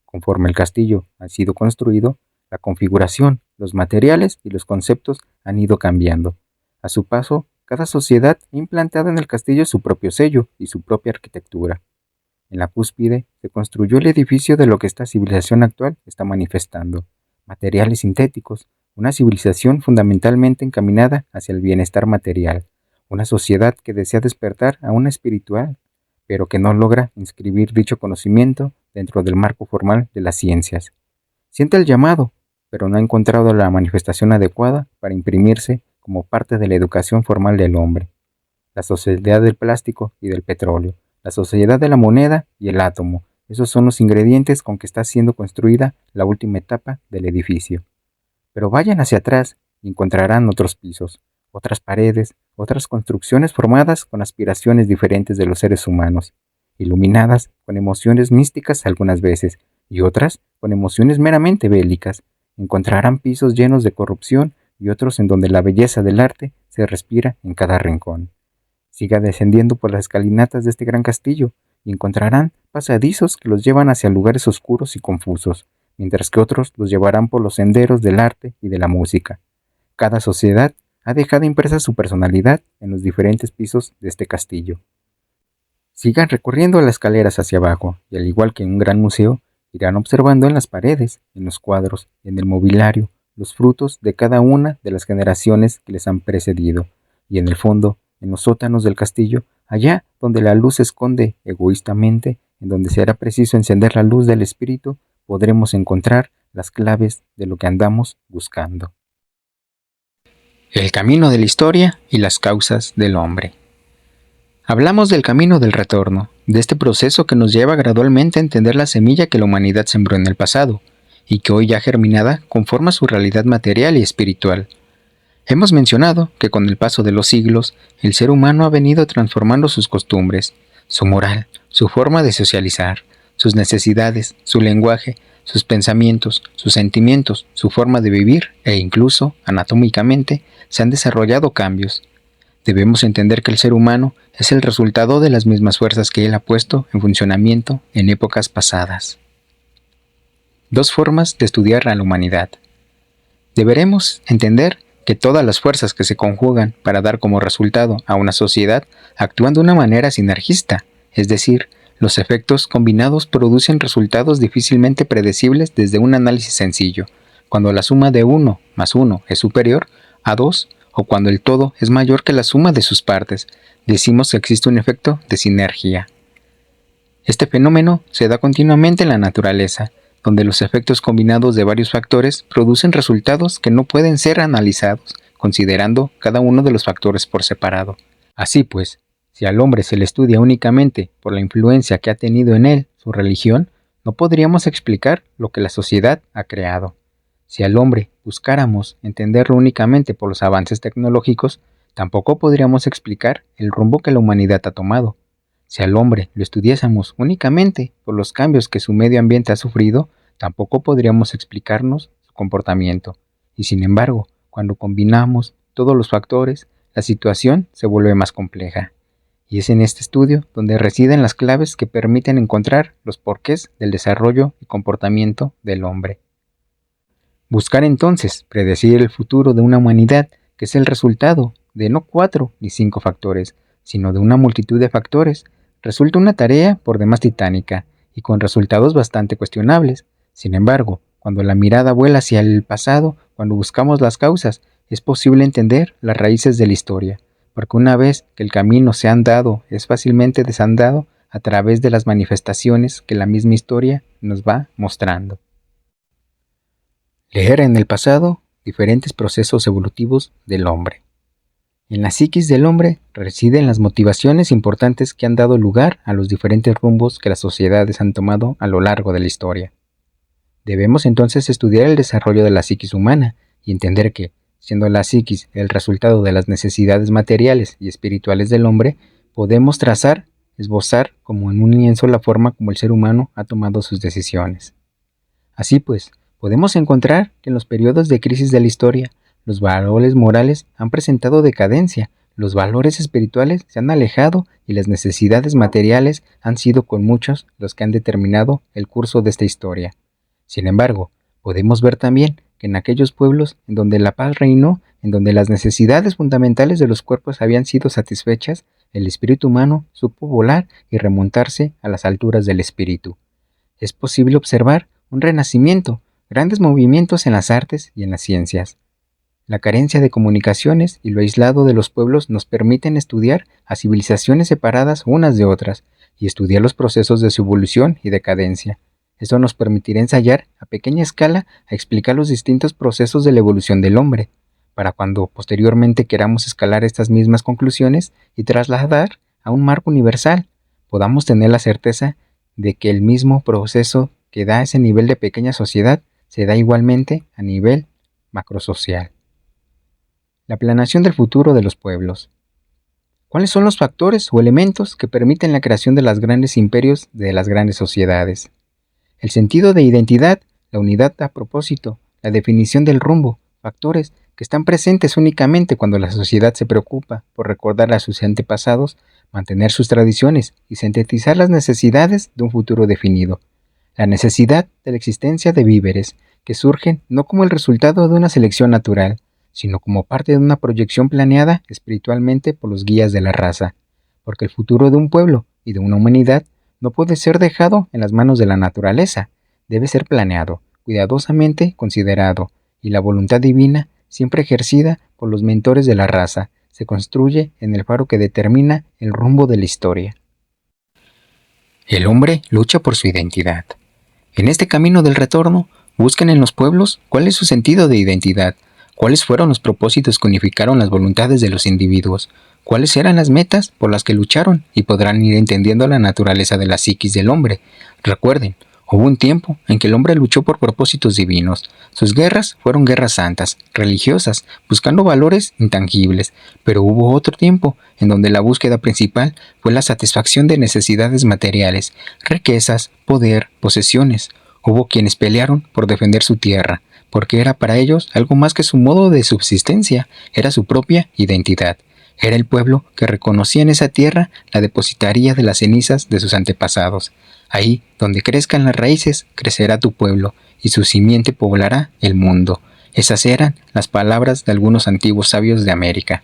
Conforme el castillo ha sido construido, la configuración, los materiales y los conceptos han ido cambiando, A su paso, cada sociedad ha implantado en el castillo su propio sello y su propia arquitectura. En la cúspide se construyó el edificio de lo que esta civilización actual está manifestando: materiales sintéticos, una civilización fundamentalmente encaminada hacia el bienestar material, una sociedad que desea despertar a una espiritual, pero que no logra inscribir dicho conocimiento dentro del marco formal de las ciencias. Siente el llamado, pero no ha encontrado la manifestación adecuada para imprimirse como parte de la educación formal del hombre. La sociedad del plástico y del petróleo, la sociedad de la moneda y el átomo, esos son los ingredientes con que está siendo construida la última etapa del edificio. Pero vayan hacia atrás y encontrarán otros pisos, otras paredes, otras construcciones formadas con aspiraciones diferentes de los seres humanos, iluminadas con emociones místicas algunas veces, y otras con emociones meramente bélicas. Encontrarán pisos llenos de corrupción y otros en donde la belleza del arte se respira en cada rincón. Siga descendiendo por las escalinatas de este gran castillo y encontrarán pasadizos que los llevan hacia lugares oscuros y confusos, mientras que otros los llevarán por los senderos del arte y de la música. Cada sociedad ha dejado impresa su personalidad en los diferentes pisos de este castillo. Sigan recorriendo las escaleras hacia abajo y, al igual que en un gran museo, irán observando en las paredes, en los cuadros, en el mobiliario, los frutos de cada una de las generaciones que les han precedido, y en el fondo, en los sótanos del castillo, allá donde la luz se esconde egoístamente, en donde será preciso encender la luz del espíritu, podremos encontrar las claves de lo que andamos buscando. El camino de la historia y las causas del hombre. Hablamos del camino del retorno, de este proceso que nos lleva gradualmente a entender la semilla que la humanidad sembró en el pasado, y que hoy ya germinada conforma su realidad material y espiritual. Hemos mencionado que con el paso de los siglos, el ser humano ha venido transformando sus costumbres, su moral, su forma de socializar, sus necesidades, su lenguaje, sus pensamientos, sus sentimientos, su forma de vivir e incluso, anatómicamente, se han desarrollado cambios. Debemos entender que el ser humano es el resultado de las mismas fuerzas que él ha puesto en funcionamiento en épocas pasadas. Dos formas de estudiar a la humanidad. Deberemos entender que todas las fuerzas que se conjugan para dar como resultado a una sociedad actúan de una manera sinergista, es decir, los efectos combinados producen resultados difícilmente predecibles desde un análisis sencillo, cuando la suma de 1 más 1 es superior a 2 o cuando el todo es mayor que la suma de sus partes, decimos que existe un efecto de sinergia. Este fenómeno se da continuamente en la naturaleza, donde los efectos combinados de varios factores producen resultados que no pueden ser analizados, considerando cada uno de los factores por separado. Así pues, si al hombre se le estudia únicamente por la influencia que ha tenido en él su religión, no podríamos explicar lo que la sociedad ha creado. Si al hombre buscáramos entenderlo únicamente por los avances tecnológicos, tampoco podríamos explicar el rumbo que la humanidad ha tomado. Si al hombre lo estudiásemos únicamente por los cambios que su medio ambiente ha sufrido, tampoco podríamos explicarnos su comportamiento. Y sin embargo, cuando combinamos todos los factores, la situación se vuelve más compleja. Y es en este estudio donde residen las claves que permiten encontrar los porqués del desarrollo y comportamiento del hombre. Buscar entonces predecir el futuro de una humanidad que es el resultado de no 4 ni 5 factores, sino de una multitud de factores, resulta una tarea por demás titánica y con resultados bastante cuestionables. Sin embargo, cuando la mirada vuela hacia el pasado, cuando buscamos las causas, es posible entender las raíces de la historia, porque una vez que el camino se ha andado, es fácilmente desandado a través de las manifestaciones que la misma historia nos va mostrando. Leer en el pasado diferentes procesos evolutivos del hombre. En la psiquis del hombre residen las motivaciones importantes que han dado lugar a los diferentes rumbos que las sociedades han tomado a lo largo de la historia. Debemos entonces estudiar el desarrollo de la psiquis humana y entender que, siendo la psiquis el resultado de las necesidades materiales y espirituales del hombre, podemos trazar, esbozar como en un lienzo la forma como el ser humano ha tomado sus decisiones. Así pues, podemos encontrar que en los periodos de crisis de la historia, los valores morales han presentado decadencia, los valores espirituales se han alejado y las necesidades materiales han sido con muchos los que han determinado el curso de esta historia. Sin embargo, podemos ver también que en aquellos pueblos en donde la paz reinó, en donde las necesidades fundamentales de los cuerpos habían sido satisfechas, el espíritu humano supo volar y remontarse a las alturas del espíritu. Es posible observar un renacimiento, grandes movimientos en las artes y en las ciencias. La carencia de comunicaciones y lo aislado de los pueblos nos permiten estudiar a civilizaciones separadas unas de otras y estudiar los procesos de su evolución y decadencia. Esto nos permitirá ensayar a pequeña escala a explicar los distintos procesos de la evolución del hombre, para cuando posteriormente queramos escalar estas mismas conclusiones y trasladar a un marco universal, podamos tener la certeza de que el mismo proceso que da ese nivel de pequeña sociedad se da igualmente a nivel macrosocial. La planeación del futuro de los pueblos. ¿Cuáles son los factores o elementos que permiten la creación de los grandes imperios de las grandes sociedades? El sentido de identidad, la unidad a propósito, la definición del rumbo, factores que están presentes únicamente cuando la sociedad se preocupa por recordar a sus antepasados, mantener sus tradiciones y sintetizar las necesidades de un futuro definido. La necesidad de la existencia de víveres, que surgen no como el resultado de una selección natural, sino como parte de una proyección planeada espiritualmente por los guías de la raza, porque el futuro de un pueblo y de una humanidad no puede ser dejado en las manos de la naturaleza, debe ser planeado, cuidadosamente considerado, y la voluntad divina, siempre ejercida por los mentores de la raza, se construye en el faro que determina el rumbo de la historia. El hombre lucha por su identidad. En este camino del retorno, busquen en los pueblos cuál es su sentido de identidad, cuáles fueron los propósitos que unificaron las voluntades de los individuos, cuáles eran las metas por las que lucharon y podrán ir entendiendo la naturaleza de la psiquis del hombre. Recuerden, hubo un tiempo en que el hombre luchó por propósitos divinos. Sus guerras fueron guerras santas, religiosas, buscando valores intangibles, pero hubo otro tiempo en donde la búsqueda principal fue la satisfacción de necesidades materiales, riquezas, poder, posesiones. Hubo quienes pelearon por defender su tierra, porque era para ellos algo más que su modo de subsistencia, era su propia identidad. Era el pueblo que reconocía en esa tierra la depositaría de las cenizas de sus antepasados. Ahí, donde crezcan las raíces, crecerá tu pueblo, y su simiente poblará el mundo. Esas eran las palabras de algunos antiguos sabios de América.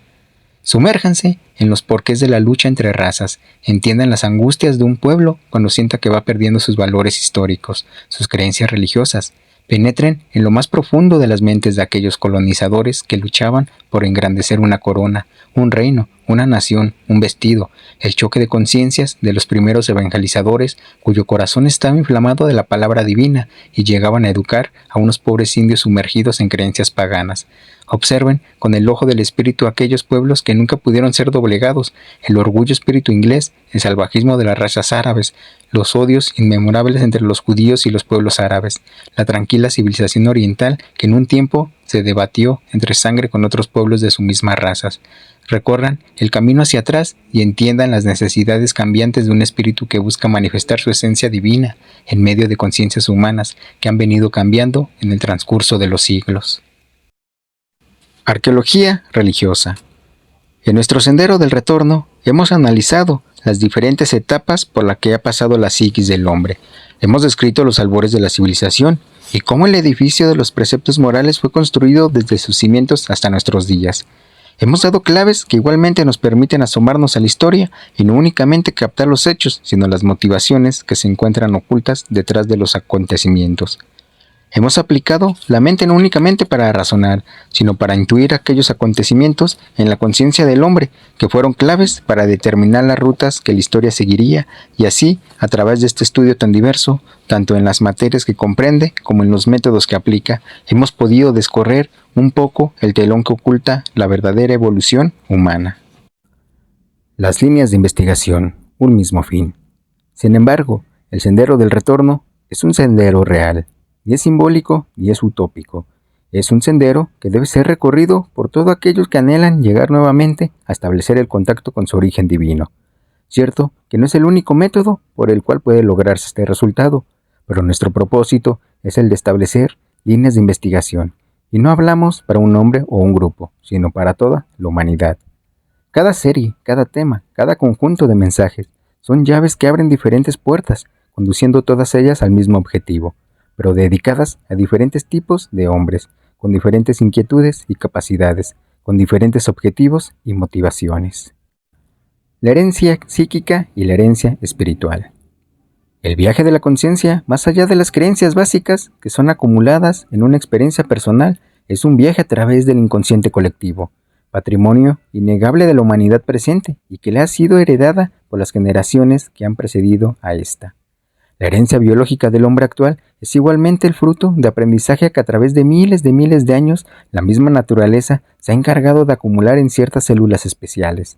Sumérjanse en los porqués de la lucha entre razas, entiendan las angustias de un pueblo cuando sienta que va perdiendo sus valores históricos, sus creencias religiosas. Penetren en lo más profundo de las mentes de aquellos colonizadores que luchaban por engrandecer una corona, un reino, una nación, un vestido, el choque de conciencias de los primeros evangelizadores cuyo corazón estaba inflamado de la palabra divina y llegaban a educar a unos pobres indios sumergidos en creencias paganas. Observen con el ojo del espíritu aquellos pueblos que nunca pudieron ser doblegados, el orgullo espíritu inglés, el salvajismo de las razas árabes, los odios inmemorables entre los judíos y los pueblos árabes, la tranquila civilización oriental que en un tiempo se debatió entre sangre con otros pueblos de su misma raza. Recorran el camino hacia atrás y entiendan las necesidades cambiantes de un espíritu que busca manifestar su esencia divina en medio de conciencias humanas que han venido cambiando en el transcurso de los siglos. Arqueología religiosa. En nuestro sendero del retorno hemos analizado las diferentes etapas por las que ha pasado la psiquis del hombre. Hemos descrito los albores de la civilización y cómo el edificio de los preceptos morales fue construido desde sus cimientos hasta nuestros días. Hemos dado claves que igualmente nos permiten asomarnos a la historia y no únicamente captar los hechos, sino las motivaciones que se encuentran ocultas detrás de los acontecimientos. Hemos aplicado la mente no únicamente para razonar, sino para intuir aquellos acontecimientos en la conciencia del hombre que fueron claves para determinar las rutas que la historia seguiría y así, a través de este estudio tan diverso, tanto en las materias que comprende como en los métodos que aplica, hemos podido descorrer un poco el telón que oculta la verdadera evolución humana. Las líneas de investigación, un mismo fin. Sin embargo, el sendero del retorno es un sendero real. Ni es simbólico ni es utópico. Es un sendero que debe ser recorrido por todos aquellos que anhelan llegar nuevamente a establecer el contacto con su origen divino. Cierto que no es el único método por el cual puede lograrse este resultado, pero nuestro propósito es el de establecer líneas de investigación, y no hablamos para un hombre o un grupo, sino para toda la humanidad. Cada serie, cada tema, cada conjunto de mensajes son llaves que abren diferentes puertas, conduciendo todas ellas al mismo objetivo, pero dedicadas a diferentes tipos de hombres, con diferentes inquietudes y capacidades, con diferentes objetivos y motivaciones. La herencia psíquica y la herencia espiritual. El viaje de la conciencia, más allá de las creencias básicas que son acumuladas en una experiencia personal, es un viaje a través del inconsciente colectivo, patrimonio innegable de la humanidad presente y que le ha sido heredada por las generaciones que han precedido a esta. La herencia biológica del hombre actual es igualmente el fruto de aprendizaje que a través de miles de años la misma naturaleza se ha encargado de acumular en ciertas células especiales.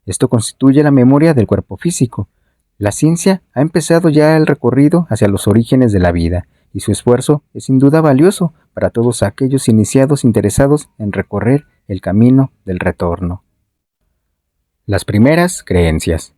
Esto constituye la memoria del cuerpo físico. La ciencia ha empezado ya el recorrido hacia los orígenes de la vida, y su esfuerzo es sin duda valioso para todos aquellos iniciados interesados en recorrer el camino del retorno. Las primeras creencias.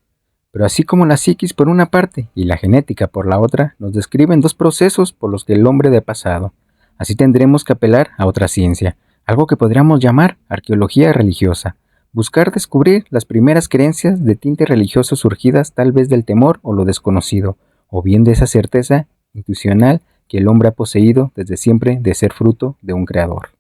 Pero así como la psiquis por una parte y la genética por la otra, nos describen dos procesos por los que el hombre ha pasado. Así tendremos que apelar a otra ciencia, algo que podríamos llamar arqueología religiosa. Buscar descubrir las primeras creencias de tinte religioso surgidas tal vez del temor o lo desconocido, o bien de esa certeza intuicional que el hombre ha poseído desde siempre de ser fruto de un creador.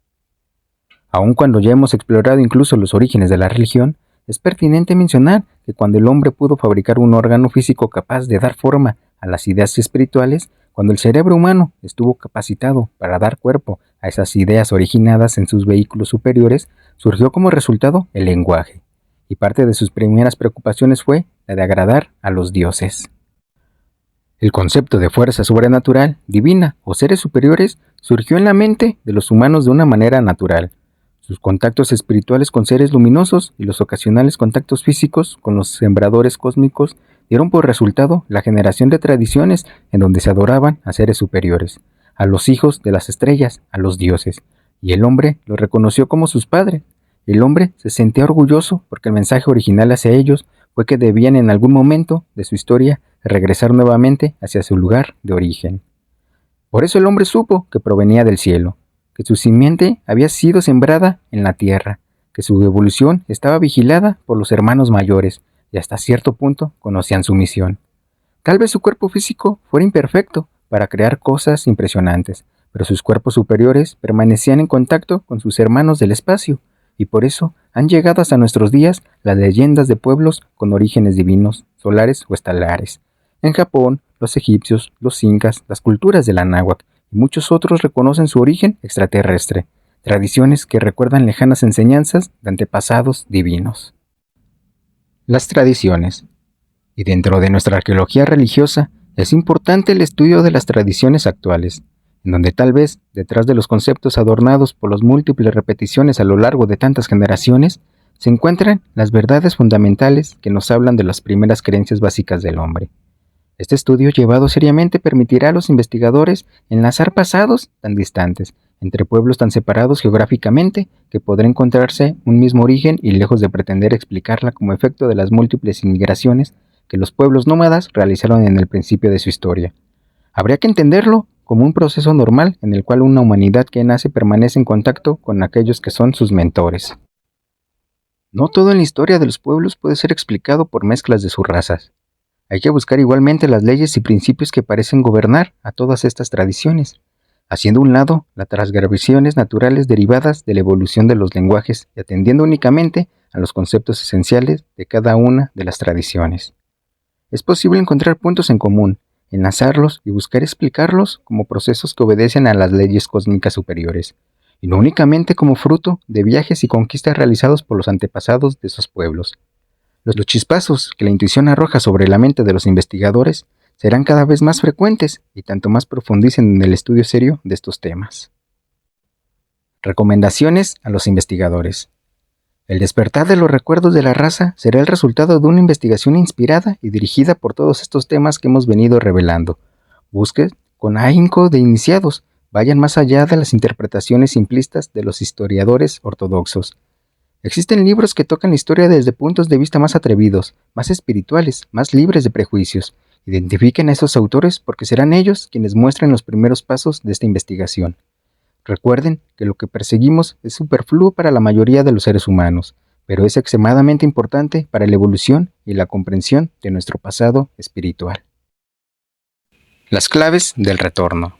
Aun cuando ya hemos explorado incluso los orígenes de la religión, es pertinente mencionar que cuando el hombre pudo fabricar un órgano físico capaz de dar forma a las ideas espirituales, cuando el cerebro humano estuvo capacitado para dar cuerpo a esas ideas originadas en sus vehículos superiores, surgió como resultado el lenguaje, y parte de sus primeras preocupaciones fue la de agradar a los dioses. El concepto de fuerza sobrenatural, divina o seres superiores surgió en la mente de los humanos de una manera natural. Sus contactos espirituales con seres luminosos y los ocasionales contactos físicos con los sembradores cósmicos dieron por resultado la generación de tradiciones en donde se adoraban a seres superiores, a los hijos de las estrellas, a los dioses, y el hombre los reconoció como sus padres. El hombre se sentía orgulloso porque el mensaje original hacia ellos fue que debían en algún momento de su historia regresar nuevamente hacia su lugar de origen. Por eso el hombre supo que provenía del cielo, que su simiente había sido sembrada en la tierra, que su evolución estaba vigilada por los hermanos mayores y hasta cierto punto conocían su misión. Tal vez su cuerpo físico fuera imperfecto para crear cosas impresionantes, pero sus cuerpos superiores permanecían en contacto con sus hermanos del espacio, y por eso han llegado hasta nuestros días las leyendas de pueblos con orígenes divinos, solares o estelares. En Japón, los egipcios, los incas, las culturas del Anáhuac y muchos otros reconocen su origen extraterrestre, tradiciones que recuerdan lejanas enseñanzas de antepasados divinos. Las tradiciones. Y dentro de nuestra arqueología religiosa, es importante el estudio de las tradiciones actuales, en donde tal vez, detrás de los conceptos adornados por las múltiples repeticiones a lo largo de tantas generaciones, se encuentran las verdades fundamentales que nos hablan de las primeras creencias básicas del hombre. Este estudio llevado seriamente permitirá a los investigadores enlazar pasados tan distantes, entre pueblos tan separados geográficamente, que podrá encontrarse un mismo origen y lejos de pretender explicarla como efecto de las múltiples inmigraciones que los pueblos nómadas realizaron en el principio de su historia. Habría que entenderlo como un proceso normal en el cual una humanidad que nace permanece en contacto con aquellos que son sus mentores. No todo en la historia de los pueblos puede ser explicado por mezclas de sus razas. Hay que buscar igualmente las leyes y principios que parecen gobernar a todas estas tradiciones, haciendo a un lado las transgresiones naturales derivadas de la evolución de los lenguajes y atendiendo únicamente a los conceptos esenciales de cada una de las tradiciones. Es posible encontrar puntos en común, enlazarlos y buscar explicarlos como procesos que obedecen a las leyes cósmicas superiores, y no únicamente como fruto de viajes y conquistas realizados por los antepasados de esos pueblos. Los chispazos que la intuición arroja sobre la mente de los investigadores serán cada vez más frecuentes y tanto más profundicen en el estudio serio de estos temas. Recomendaciones a los investigadores. El despertar de los recuerdos de la raza será el resultado de una investigación inspirada y dirigida por todos estos temas que hemos venido revelando. Busquen con ahínco de iniciados, vayan más allá de las interpretaciones simplistas de los historiadores ortodoxos. Existen libros que tocan la historia desde puntos de vista más atrevidos, más espirituales, más libres de prejuicios. Identifiquen a esos autores porque serán ellos quienes muestren los primeros pasos de esta investigación. Recuerden que lo que perseguimos es superfluo para la mayoría de los seres humanos, pero es extremadamente importante para la evolución y la comprensión de nuestro pasado espiritual. Las claves del retorno.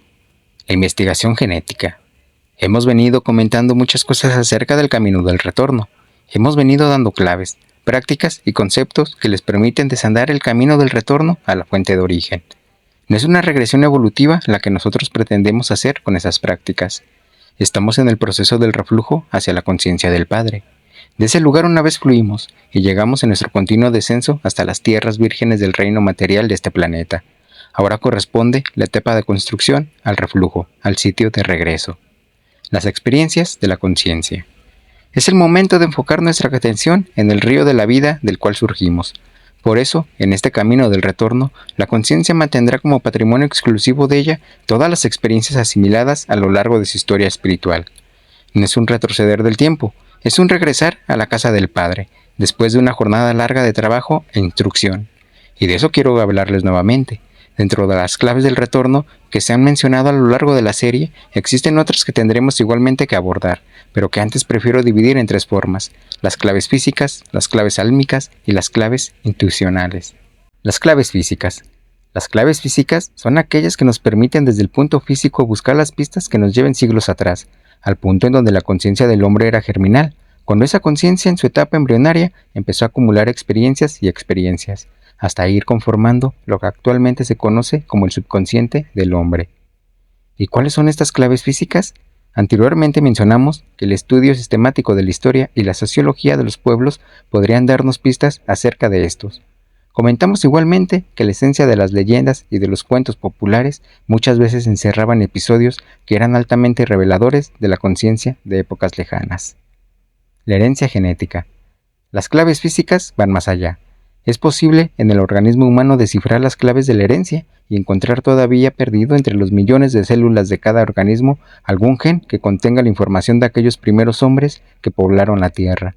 La investigación genética. Hemos venido comentando muchas cosas acerca del camino del retorno. Hemos venido dando claves, prácticas y conceptos que les permiten desandar el camino del retorno a la fuente de origen. No es una regresión evolutiva la que nosotros pretendemos hacer con esas prácticas. Estamos en el proceso del reflujo hacia la conciencia del Padre. De ese lugar una vez fluimos y llegamos en nuestro continuo descenso hasta las tierras vírgenes del reino material de este planeta. Ahora corresponde la etapa de construcción al reflujo, al sitio de regreso. Las experiencias de la conciencia. Es el momento de enfocar nuestra atención en el río de la vida del cual surgimos. Por eso, en este camino del retorno, la conciencia mantendrá como patrimonio exclusivo de ella todas las experiencias asimiladas a lo largo de su historia espiritual. No es un retroceder del tiempo, es un regresar a la casa del Padre, después de una jornada larga de trabajo e instrucción. Y de eso quiero hablarles nuevamente. Dentro de las claves del retorno que se han mencionado a lo largo de la serie, existen otras que tendremos igualmente que abordar, pero que antes prefiero dividir en tres formas: las claves físicas, las claves álmicas y las claves intuicionales. Las claves físicas. Las claves físicas son aquellas que nos permiten desde el punto físico buscar las pistas que nos lleven siglos atrás, al punto en donde la conciencia del hombre era germinal, cuando esa conciencia en su etapa embrionaria empezó a acumular experiencias y experiencias, hasta ir conformando lo que actualmente se conoce como el subconsciente del hombre. ¿Y cuáles son estas claves físicas? Anteriormente mencionamos que el estudio sistemático de la historia y la sociología de los pueblos podrían darnos pistas acerca de estos. Comentamos igualmente que la esencia de las leyendas y de los cuentos populares muchas veces encerraban episodios que eran altamente reveladores de la conciencia de épocas lejanas. La herencia genética. Las claves físicas van más allá. Es posible en el organismo humano descifrar las claves de la herencia y encontrar todavía perdido entre los millones de células de cada organismo algún gen que contenga la información de aquellos primeros hombres que poblaron la Tierra.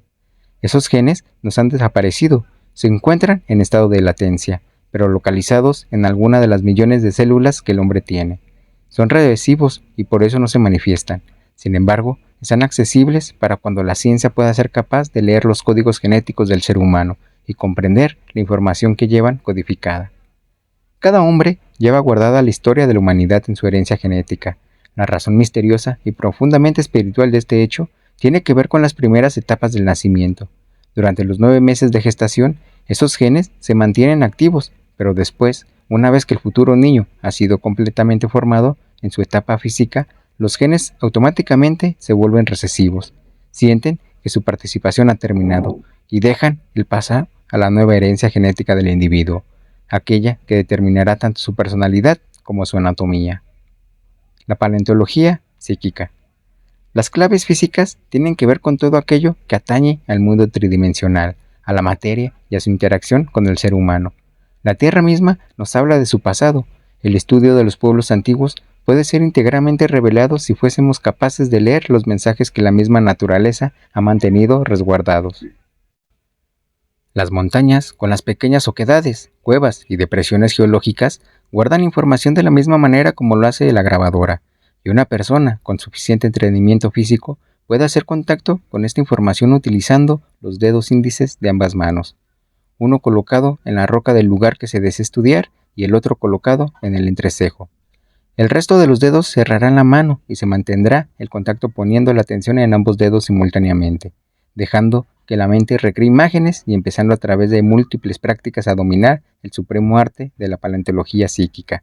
Esos genes nos han desaparecido, se encuentran en estado de latencia, pero localizados en alguna de las millones de células que el hombre tiene. Son regresivos y por eso no se manifiestan. Sin embargo, están accesibles para cuando la ciencia pueda ser capaz de leer los códigos genéticos del ser humano y comprender la información que llevan codificada. Cada hombre lleva guardada la historia de la humanidad en su herencia genética. La razón misteriosa y profundamente espiritual de este hecho tiene que ver con las primeras etapas del nacimiento. Durante los 9 meses de gestación, esos genes se mantienen activos, pero después, una vez que el futuro niño ha sido completamente formado en su etapa física, los genes automáticamente se vuelven recesivos. Sienten que su participación ha terminado y dejan el paso a la nueva herencia genética del individuo, aquella que determinará tanto su personalidad como su anatomía. La paleontología psíquica. Las claves físicas tienen que ver con todo aquello que atañe al mundo tridimensional, a la materia y a su interacción con el ser humano. La Tierra misma nos habla de su pasado. El estudio de los pueblos antiguos puede ser íntegramente revelado si fuésemos capaces de leer los mensajes que la misma naturaleza ha mantenido resguardados. Las montañas, con las pequeñas oquedades, cuevas y depresiones geológicas, guardan información de la misma manera como lo hace la grabadora, y una persona con suficiente entrenamiento físico puede hacer contacto con esta información utilizando los dedos índices de ambas manos, uno colocado en la roca del lugar que se desea estudiar y el otro colocado en el entrecejo. El resto de los dedos cerrarán la mano y se mantendrá el contacto poniendo la atención en ambos dedos simultáneamente, dejando que la mente recree imágenes y empezando a través de múltiples prácticas a dominar el supremo arte de la paleontología psíquica.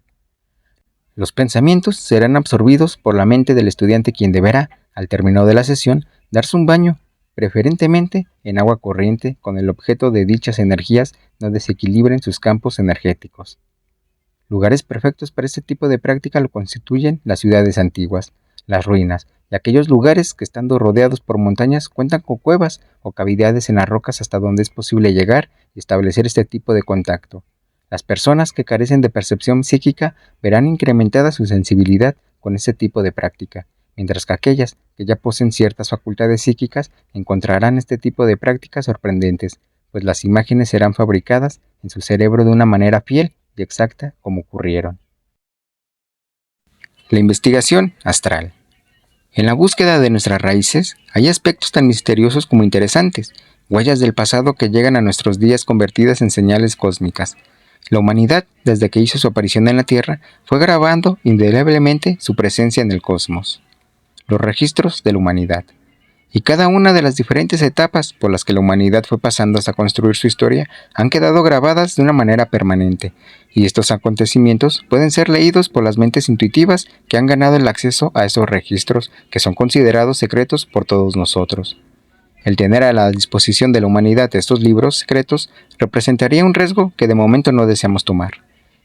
Los pensamientos serán absorbidos por la mente del estudiante, quien deberá, al término de la sesión, darse un baño, preferentemente en agua corriente, con el objeto de dichas energías no desequilibren sus campos energéticos. Lugares perfectos para este tipo de práctica lo constituyen las ciudades antiguas, las ruinas, y aquellos lugares que, estando rodeados por montañas, cuentan con cuevas o cavidades en las rocas hasta donde es posible llegar y establecer este tipo de contacto. Las personas que carecen de percepción psíquica verán incrementada su sensibilidad con este tipo de práctica, mientras que aquellas que ya poseen ciertas facultades psíquicas encontrarán este tipo de prácticas sorprendentes, pues las imágenes serán fabricadas en su cerebro de una manera fiel y exacta como ocurrieron. La investigación astral. En la búsqueda de nuestras raíces hay aspectos tan misteriosos como interesantes, huellas del pasado que llegan a nuestros días convertidas en señales cósmicas. La humanidad, desde que hizo su aparición en la Tierra, fue grabando indeleblemente su presencia en el cosmos. los registros de la humanidad. Y cada una de las diferentes etapas por las que la humanidad fue pasando hasta construir su historia han quedado grabadas de una manera permanente, y estos acontecimientos pueden ser leídos por las mentes intuitivas que han ganado el acceso a esos registros que son considerados secretos por todos nosotros. El tener a la disposición de la humanidad estos libros secretos representaría un riesgo que de momento no deseamos tomar.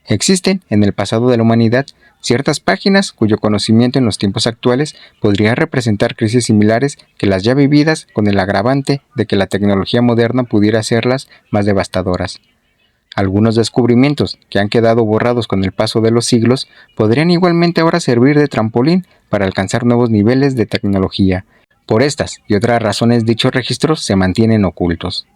Existen, en el pasado de la humanidad, ciertas páginas cuyo conocimiento en los tiempos actuales podría representar crisis similares que las ya vividas, con el agravante de que la tecnología moderna pudiera hacerlas más devastadoras. Algunos descubrimientos que han quedado borrados con el paso de los siglos podrían igualmente ahora servir de trampolín para alcanzar nuevos niveles de tecnología. Por estas y otras razones dichos registros se mantienen ocultos.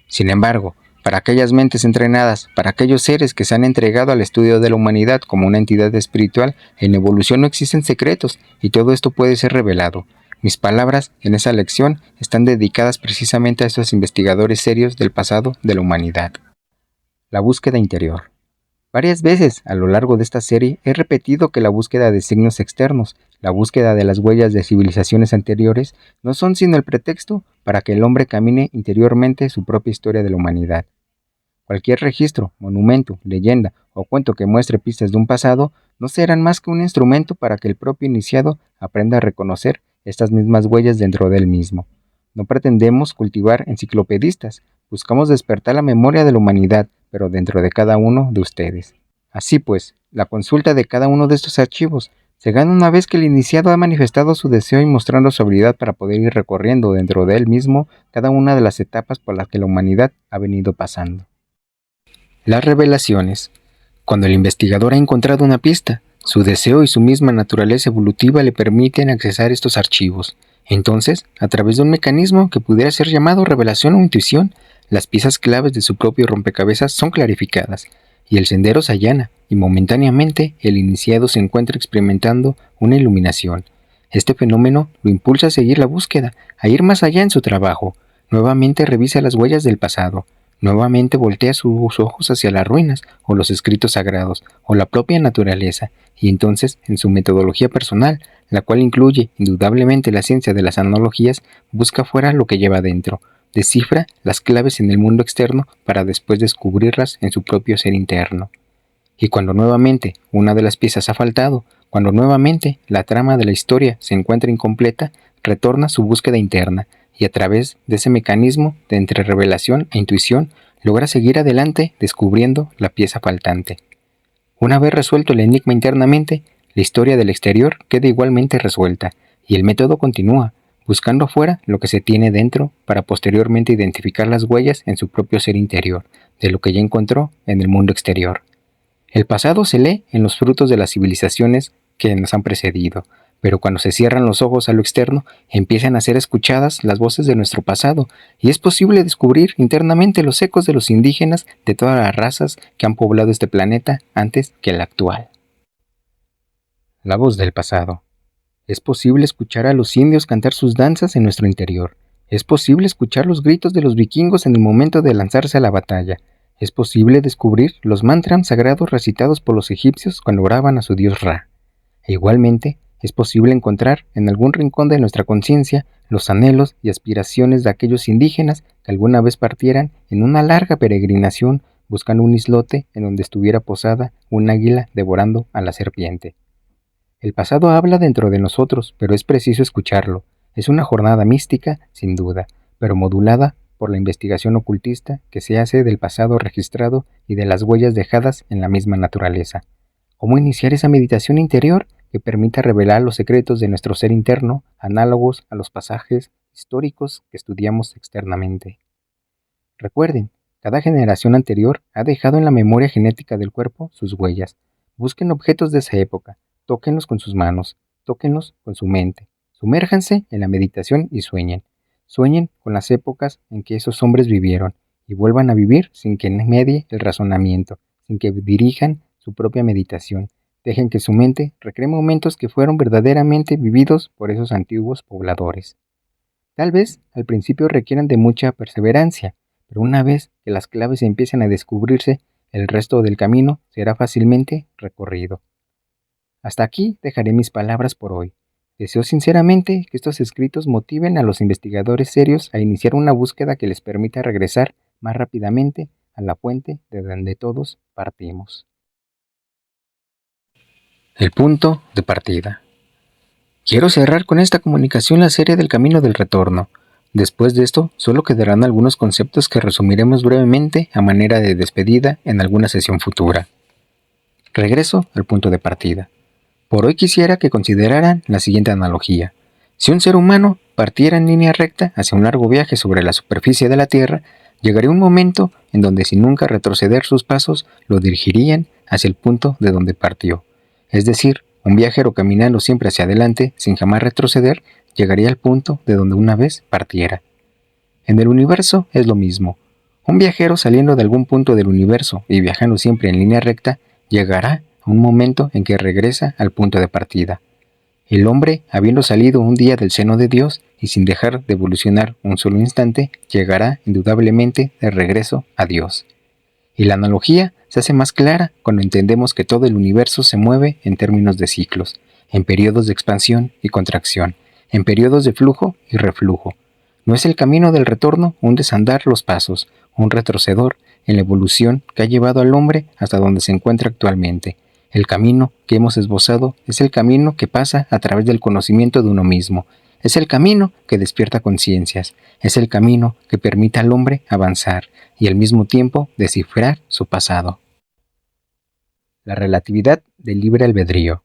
Sin embargo, para aquellas mentes entrenadas, para aquellos seres que se han entregado al estudio de la humanidad como una entidad espiritual, en evolución no existen secretos y todo esto puede ser revelado. Mis palabras en esa lección están dedicadas precisamente a estos investigadores serios del pasado de la humanidad. La búsqueda interior. Varias veces a lo largo de esta serie he repetido que la búsqueda de signos externos, la búsqueda de las huellas de civilizaciones anteriores, no son sino el pretexto para que el hombre camine interiormente su propia historia de la humanidad. Cualquier registro, monumento, leyenda o cuento que muestre pistas de un pasado no serán más que un instrumento para que el propio iniciado aprenda a reconocer estas mismas huellas dentro de él mismo. No pretendemos cultivar enciclopedistas, buscamos despertar la memoria de la humanidad, pero dentro de cada uno de ustedes. Así pues, la consulta de cada uno de estos archivos se gana una vez que el iniciado ha manifestado su deseo y mostrando su habilidad para poder ir recorriendo dentro de él mismo cada una de las etapas por las que la humanidad ha venido pasando. Las revelaciones. Cuando el investigador ha encontrado una pista, su deseo y su misma naturaleza evolutiva le permiten accesar estos archivos. Entonces, a través de un mecanismo que pudiera ser llamado revelación o intuición, las piezas claves de su propio rompecabezas son clarificadas, y el sendero se allana, y momentáneamente el iniciado se encuentra experimentando una iluminación. Este fenómeno lo impulsa a seguir la búsqueda, a ir más allá en su trabajo. Nuevamente revisa las huellas del pasado. Nuevamente voltea sus ojos hacia las ruinas, o los escritos sagrados, o la propia naturaleza, y entonces, en su metodología personal, la cual incluye indudablemente la ciencia de las analogías, busca fuera lo que lleva dentro, descifra las claves en el mundo externo para después descubrirlas en su propio ser interno. Y cuando nuevamente una de las piezas ha faltado, cuando nuevamente la trama de la historia se encuentra incompleta, retorna a su búsqueda interna, y a través de ese mecanismo de entre revelación e intuición logra seguir adelante descubriendo la pieza faltante. Una vez resuelto el enigma internamente, la historia del exterior queda igualmente resuelta, y el método continúa, buscando afuera lo que se tiene dentro para posteriormente identificar las huellas en su propio ser interior, de lo que ya encontró en el mundo exterior. El pasado se lee en los frutos de las civilizaciones que nos han precedido, pero cuando se cierran los ojos a lo externo, empiezan a ser escuchadas las voces de nuestro pasado, y es posible descubrir internamente los ecos de los indígenas de todas las razas que han poblado este planeta antes que el actual. La voz del pasado. Es posible escuchar a los indios cantar sus danzas en nuestro interior. Es posible escuchar los gritos de los vikingos en el momento de lanzarse a la batalla. Es posible descubrir los mantras sagrados recitados por los egipcios cuando oraban a su dios Ra. E igualmente, es posible encontrar en algún rincón de nuestra conciencia los anhelos y aspiraciones de aquellos indígenas que alguna vez partieran en una larga peregrinación buscando un islote en donde estuviera posada un águila devorando a la serpiente. El pasado habla dentro de nosotros, pero es preciso escucharlo. Es una jornada mística, sin duda, pero modulada por la investigación ocultista que se hace del pasado registrado y de las huellas dejadas en la misma naturaleza. ¿Cómo iniciar esa meditación interior que permita revelar los secretos de nuestro ser interno, análogos a los pasajes históricos que estudiamos externamente? Recuerden, cada generación anterior ha dejado en la memoria genética del cuerpo sus huellas. Busquen objetos de esa época, tóquenlos con sus manos, tóquenlos con su mente, sumérjanse en la meditación y sueñen. Sueñen con las épocas en que esos hombres vivieron y vuelvan a vivir sin que medie el razonamiento, sin que dirijan su propia meditación. Dejen que su mente recree momentos que fueron verdaderamente vividos por esos antiguos pobladores. Tal vez al principio requieran de mucha perseverancia, pero una vez que las claves empiecen a descubrirse, el resto del camino será fácilmente recorrido. Hasta aquí dejaré mis palabras por hoy. Deseo sinceramente que estos escritos motiven a los investigadores serios a iniciar una búsqueda que les permita regresar más rápidamente a la fuente de donde todos partimos. El punto de partida. Quiero cerrar con esta comunicación la serie del camino del retorno. Después de esto, solo quedarán algunos conceptos que resumiremos brevemente a manera de despedida en alguna sesión futura. Regreso al punto de partida. Por hoy quisiera que consideraran la siguiente analogía. Si un ser humano partiera en línea recta hacia un largo viaje sobre la superficie de la Tierra, llegaría un momento en donde sin nunca retroceder sus pasos lo dirigirían hacia el punto de donde partió. Es decir, un viajero caminando siempre hacia adelante sin jamás retroceder llegaría al punto de donde una vez partiera. En el universo es lo mismo. Un viajero saliendo de algún punto del universo y viajando siempre en línea recta llegará a un momento en que regresa al punto de partida. El hombre, habiendo salido un día del seno de Dios y sin dejar de evolucionar un solo instante, llegará indudablemente de regreso a Dios. Y la analogía se hace más clara cuando entendemos que todo el universo se mueve en términos de ciclos, en periodos de expansión y contracción, en periodos de flujo y reflujo. ¿No es el camino del retorno un desandar los pasos, un retroceder en la evolución que ha llevado al hombre hasta donde se encuentra actualmente? El camino que hemos esbozado es el camino que pasa a través del conocimiento de uno mismo. Es el camino que despierta conciencias. Es el camino que permite al hombre avanzar y al mismo tiempo descifrar su pasado. La relatividad del libre albedrío.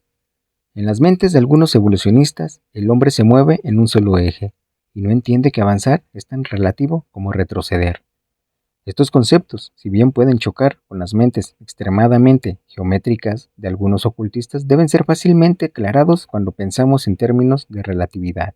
En las mentes de algunos evolucionistas, el hombre se mueve en un solo eje y no entiende que avanzar es tan relativo como retroceder. Estos conceptos, si bien pueden chocar con las mentes extremadamente geométricas de algunos ocultistas, deben ser fácilmente aclarados cuando pensamos en términos de relatividad.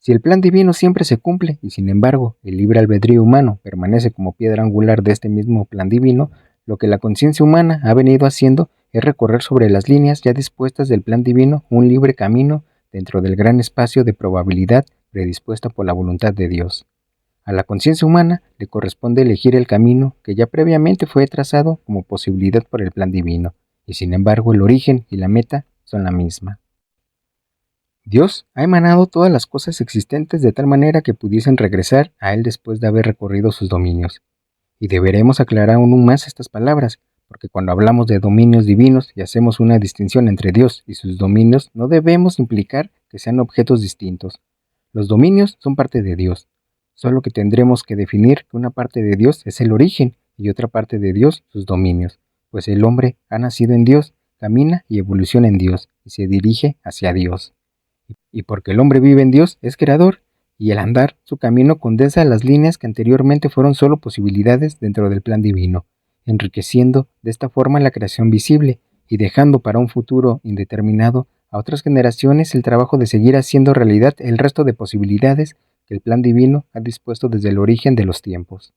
Si el plan divino siempre se cumple y sin embargo el libre albedrío humano permanece como piedra angular de este mismo plan divino, lo que la conciencia humana ha venido haciendo es recorrer sobre las líneas ya dispuestas del plan divino un libre camino dentro del gran espacio de probabilidad predispuesta por la voluntad de Dios. A la conciencia humana le corresponde elegir el camino que ya previamente fue trazado como posibilidad por el plan divino, y sin embargo el origen y la meta son la misma. Dios ha emanado todas las cosas existentes de tal manera que pudiesen regresar a Él después de haber recorrido sus dominios. Y deberemos aclarar aún más estas palabras, porque cuando hablamos de dominios divinos y hacemos una distinción entre Dios y sus dominios, no debemos implicar que sean objetos distintos. Los dominios son parte de Dios, solo que tendremos que definir que una parte de Dios es el origen y otra parte de Dios sus dominios, pues el hombre ha nacido en Dios, camina y evoluciona en Dios y se dirige hacia Dios. Y porque el hombre vive en Dios, es creador, y el andar su camino condensa las líneas que anteriormente fueron solo posibilidades dentro del plan divino, enriqueciendo de esta forma la creación visible y dejando para un futuro indeterminado a otras generaciones el trabajo de seguir haciendo realidad el resto de posibilidades que el plan divino ha dispuesto desde el origen de los tiempos.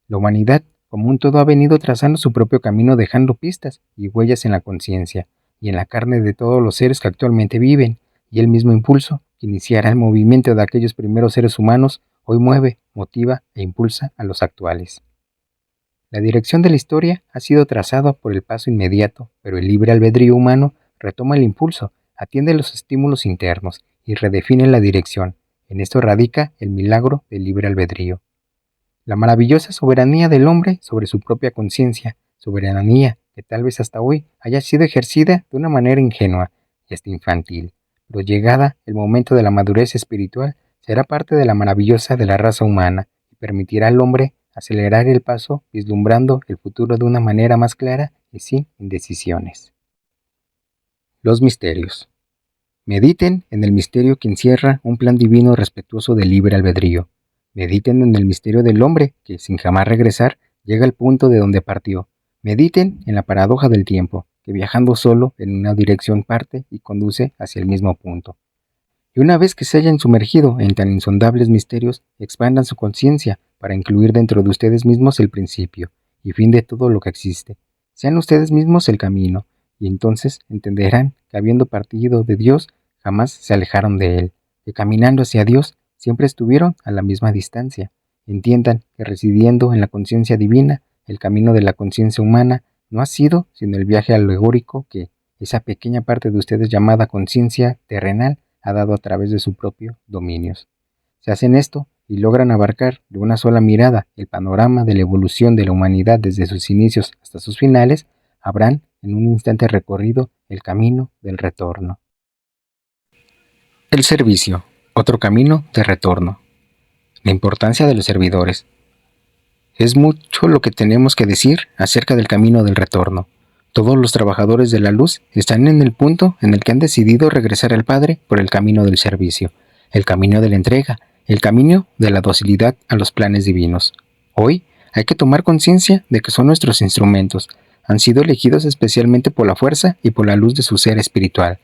La humanidad, como un todo, ha venido trazando su propio camino dejando pistas y huellas en la conciencia y en la carne de todos los seres que actualmente viven, y el mismo impulso que iniciará el movimiento de aquellos primeros seres humanos hoy mueve, motiva e impulsa a los actuales. La dirección de la historia ha sido trazada por el paso inmediato, pero el libre albedrío humano retoma el impulso, atiende los estímulos internos y redefine la dirección. En esto radica el milagro del libre albedrío. La maravillosa soberanía del hombre sobre su propia conciencia, soberanía que tal vez hasta hoy haya sido ejercida de una manera ingenua y hasta infantil, pero llegada el momento de la madurez espiritual, será parte de la maravillosa de la raza humana y permitirá al hombre acelerar el paso vislumbrando el futuro de una manera más clara y sin indecisiones. Los misterios. Mediten en el misterio que encierra un plan divino respetuoso del libre albedrío. Mediten en el misterio del hombre que, sin jamás regresar, llega al punto de donde partió. Mediten en la paradoja del tiempo, que viajando solo en una dirección parte y conduce hacia el mismo punto. Y una vez que se hayan sumergido en tan insondables misterios, expandan su conciencia para incluir dentro de ustedes mismos el principio y fin de todo lo que existe. Sean ustedes mismos el camino, y entonces entenderán que habiendo partido de Dios, jamás se alejaron de Él, que caminando hacia Dios siempre estuvieron a la misma distancia. Entiendan que residiendo en la conciencia divina, el camino de la conciencia humana no ha sido sino el viaje alegórico que esa pequeña parte de ustedes llamada conciencia terrenal ha dado a través de sus propios dominios. Si hacen esto y logran abarcar de una sola mirada el panorama de la evolución de la humanidad desde sus inicios hasta sus finales, habrán en un instante recorrido el camino del retorno. El servicio, otro camino de retorno. La importancia de los servidores. Es mucho lo que tenemos que decir acerca del camino del retorno. Todos los trabajadores de la luz están en el punto en el que han decidido regresar al Padre por el camino del servicio, el camino de la entrega, el camino de la docilidad a los planes divinos. Hoy hay que tomar conciencia de que son nuestros instrumentos, han sido elegidos especialmente por la fuerza y por la luz de su ser espiritual.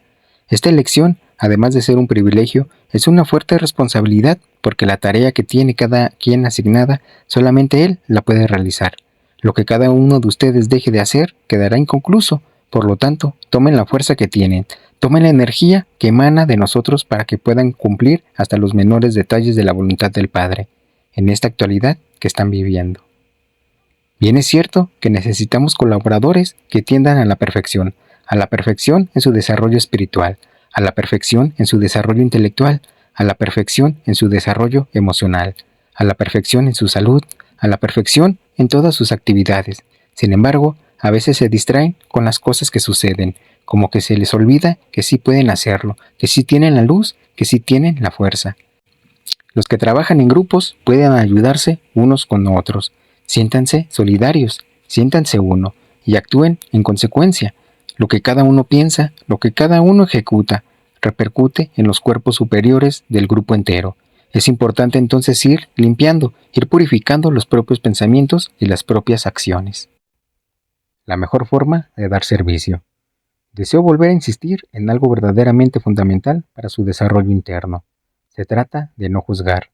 Esta elección, además de ser un privilegio, es una fuerte responsabilidad porque la tarea que tiene cada quien asignada, solamente él la puede realizar. Lo que cada uno de ustedes deje de hacer quedará inconcluso. Por lo tanto, tomen la fuerza que tienen, tomen la energía que emana de nosotros para que puedan cumplir hasta los menores detalles de la voluntad del Padre, en esta actualidad que están viviendo. Bien es cierto que necesitamos colaboradores que tiendan a la perfección en su desarrollo espiritual, a la perfección en su desarrollo intelectual, a la perfección en su desarrollo emocional, a la perfección en su salud, a la perfección en todas sus actividades. Sin embargo, a veces se distraen con las cosas que suceden, como que se les olvida que sí pueden hacerlo, que sí tienen la luz, que sí tienen la fuerza. Los que trabajan en grupos pueden ayudarse unos con otros. Siéntanse solidarios, siéntanse uno y actúen en consecuencia. Lo que cada uno piensa, lo que cada uno ejecuta, repercute en los cuerpos superiores del grupo entero. Es importante entonces ir limpiando, ir purificando los propios pensamientos y las propias acciones. La mejor forma de dar servicio. Deseo volver a insistir en algo verdaderamente fundamental para su desarrollo interno. Se trata de no juzgar.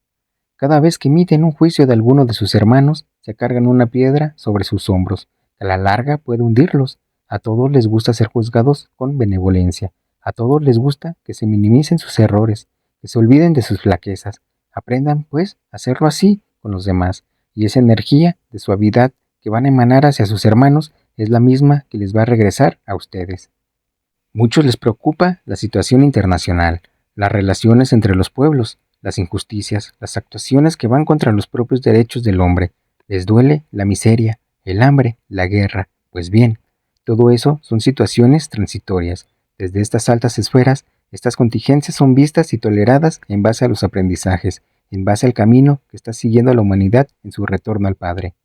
Cada vez que emiten un juicio de alguno de sus hermanos, se cargan una piedra sobre sus hombros, que a la larga puede hundirlos. A todos les gusta ser juzgados con benevolencia. A todos les gusta que se minimicen sus errores, que se olviden de sus flaquezas. Aprendan, pues, a hacerlo así con los demás, y esa energía de suavidad que van a emanar hacia sus hermanos es la misma que les va a regresar a ustedes. Muchos les preocupa la situación internacional, las relaciones entre los pueblos, las injusticias, las actuaciones que van contra los propios derechos del hombre. Les duele la miseria, el hambre, la guerra. Pues bien, todo eso son situaciones transitorias. Desde estas altas esferas, estas contingencias son vistas y toleradas en base a los aprendizajes, en base al camino que está siguiendo la humanidad en su retorno al Padre.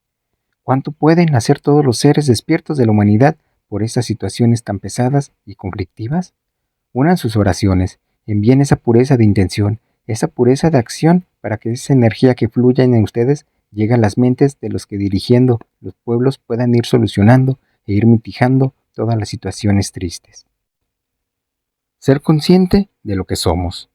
¿Cuánto pueden hacer todos los seres despiertos de la humanidad por estas situaciones tan pesadas y conflictivas? Unan sus oraciones, envíen esa pureza de intención, esa pureza de acción para que esa energía que fluya en ustedes llegue a las mentes de los que dirigiendo los pueblos puedan ir solucionando e ir mitigando todas las situaciones tristes. Ser consciente de lo que somos.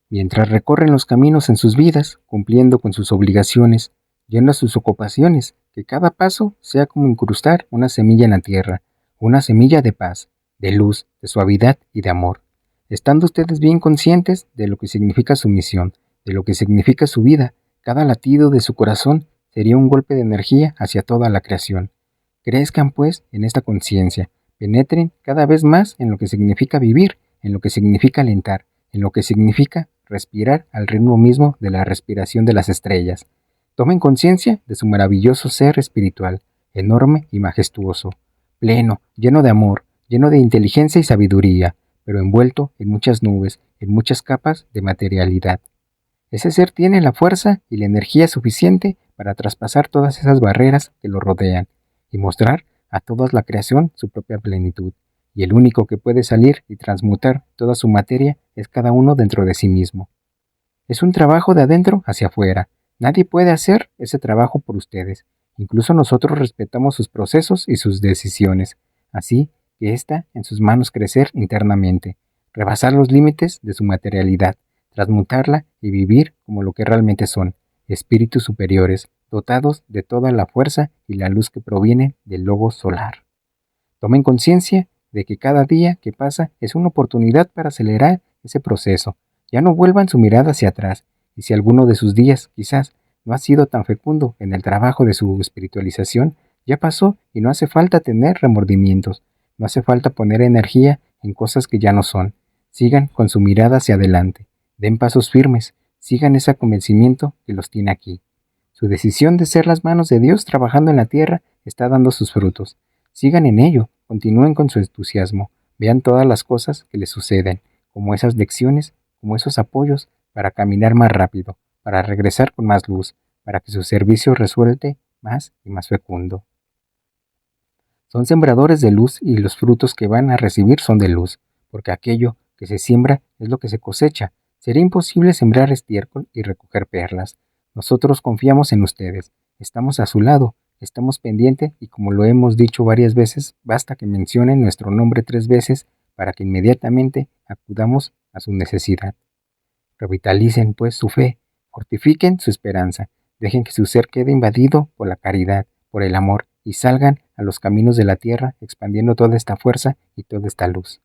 Mientras recorren los caminos en sus vidas, cumpliendo con sus obligaciones, yendo a sus ocupaciones, que cada paso sea como incrustar una semilla en la tierra, una semilla de paz, de luz, de suavidad y de amor, estando ustedes bien conscientes de lo que significa su misión, de lo que significa su vida. Cada latido de su corazón sería un golpe de energía hacia toda la creación. Crezcan, pues, en esta conciencia, penetren cada vez más en lo que significa vivir, en lo que significa alentar, en lo que significa respirar al ritmo mismo de la respiración de las estrellas. Tomen conciencia de su maravilloso ser espiritual, enorme y majestuoso, pleno, lleno de amor, lleno de inteligencia y sabiduría, pero envuelto en muchas nubes, en muchas capas de materialidad. Ese ser tiene la fuerza y la energía suficiente para traspasar todas esas barreras que lo rodean y mostrar a toda la creación su propia plenitud. Y el único que puede salir y transmutar toda su materia es cada uno dentro de sí mismo. Es un trabajo de adentro hacia afuera. Nadie puede hacer ese trabajo por ustedes. Incluso nosotros respetamos sus procesos y sus decisiones. Así que está en sus manos crecer internamente, rebasar los límites de su materialidad, transmutarla y vivir como lo que realmente son, espíritus superiores, dotados de toda la fuerza y la luz que proviene del lobo solar. Tomen conciencia de que cada día que pasa es una oportunidad para acelerar ese proceso. Ya no vuelvan su mirada hacia atrás, y si alguno de sus días quizás no ha sido tan fecundo en el trabajo de su espiritualización, ya pasó y no hace falta tener remordimientos, no hace falta poner energía en cosas que ya no son. Sigan con su mirada hacia adelante, den pasos firmes, sigan ese convencimiento que los tiene aquí. Su decisión de ser las manos de Dios trabajando en la tierra está dando sus frutos. Sigan en ello, continúen con su entusiasmo, vean todas las cosas que les suceden, como esas lecciones, como esos apoyos para caminar más rápido, para regresar con más luz, para que su servicio resulte más y más fecundo. Son sembradores de luz y los frutos que van a recibir son de luz, porque aquello que se siembra es lo que se cosecha. Sería imposible sembrar estiércol y recoger perlas. Nosotros confiamos en ustedes, estamos a su lado, estamos pendientes y como lo hemos dicho varias veces, basta que mencionen nuestro nombre 3 veces para que inmediatamente acudamos a su necesidad. Revitalicen pues su fe, fortifiquen su esperanza, dejen que su ser quede invadido por la caridad, por el amor, y salgan a los caminos de la tierra expandiendo toda esta fuerza y toda esta luz.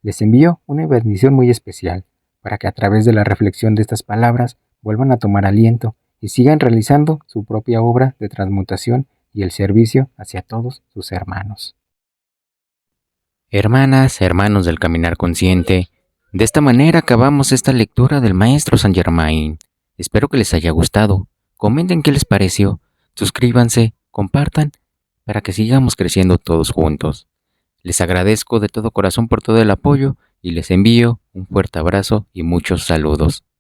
Les envío una bendición muy especial, para que a través de la reflexión de estas palabras vuelvan a tomar aliento y sigan realizando su propia obra de transmutación y el servicio hacia todos sus hermanos. Hermanas, hermanos del Caminar Consciente, de esta manera acabamos esta lectura del Maestro Saint Germain. Espero que les haya gustado. Comenten qué les pareció, suscríbanse, compartan, para que sigamos creciendo todos juntos. Les agradezco de todo corazón por todo el apoyo y les envío un fuerte abrazo y muchos saludos.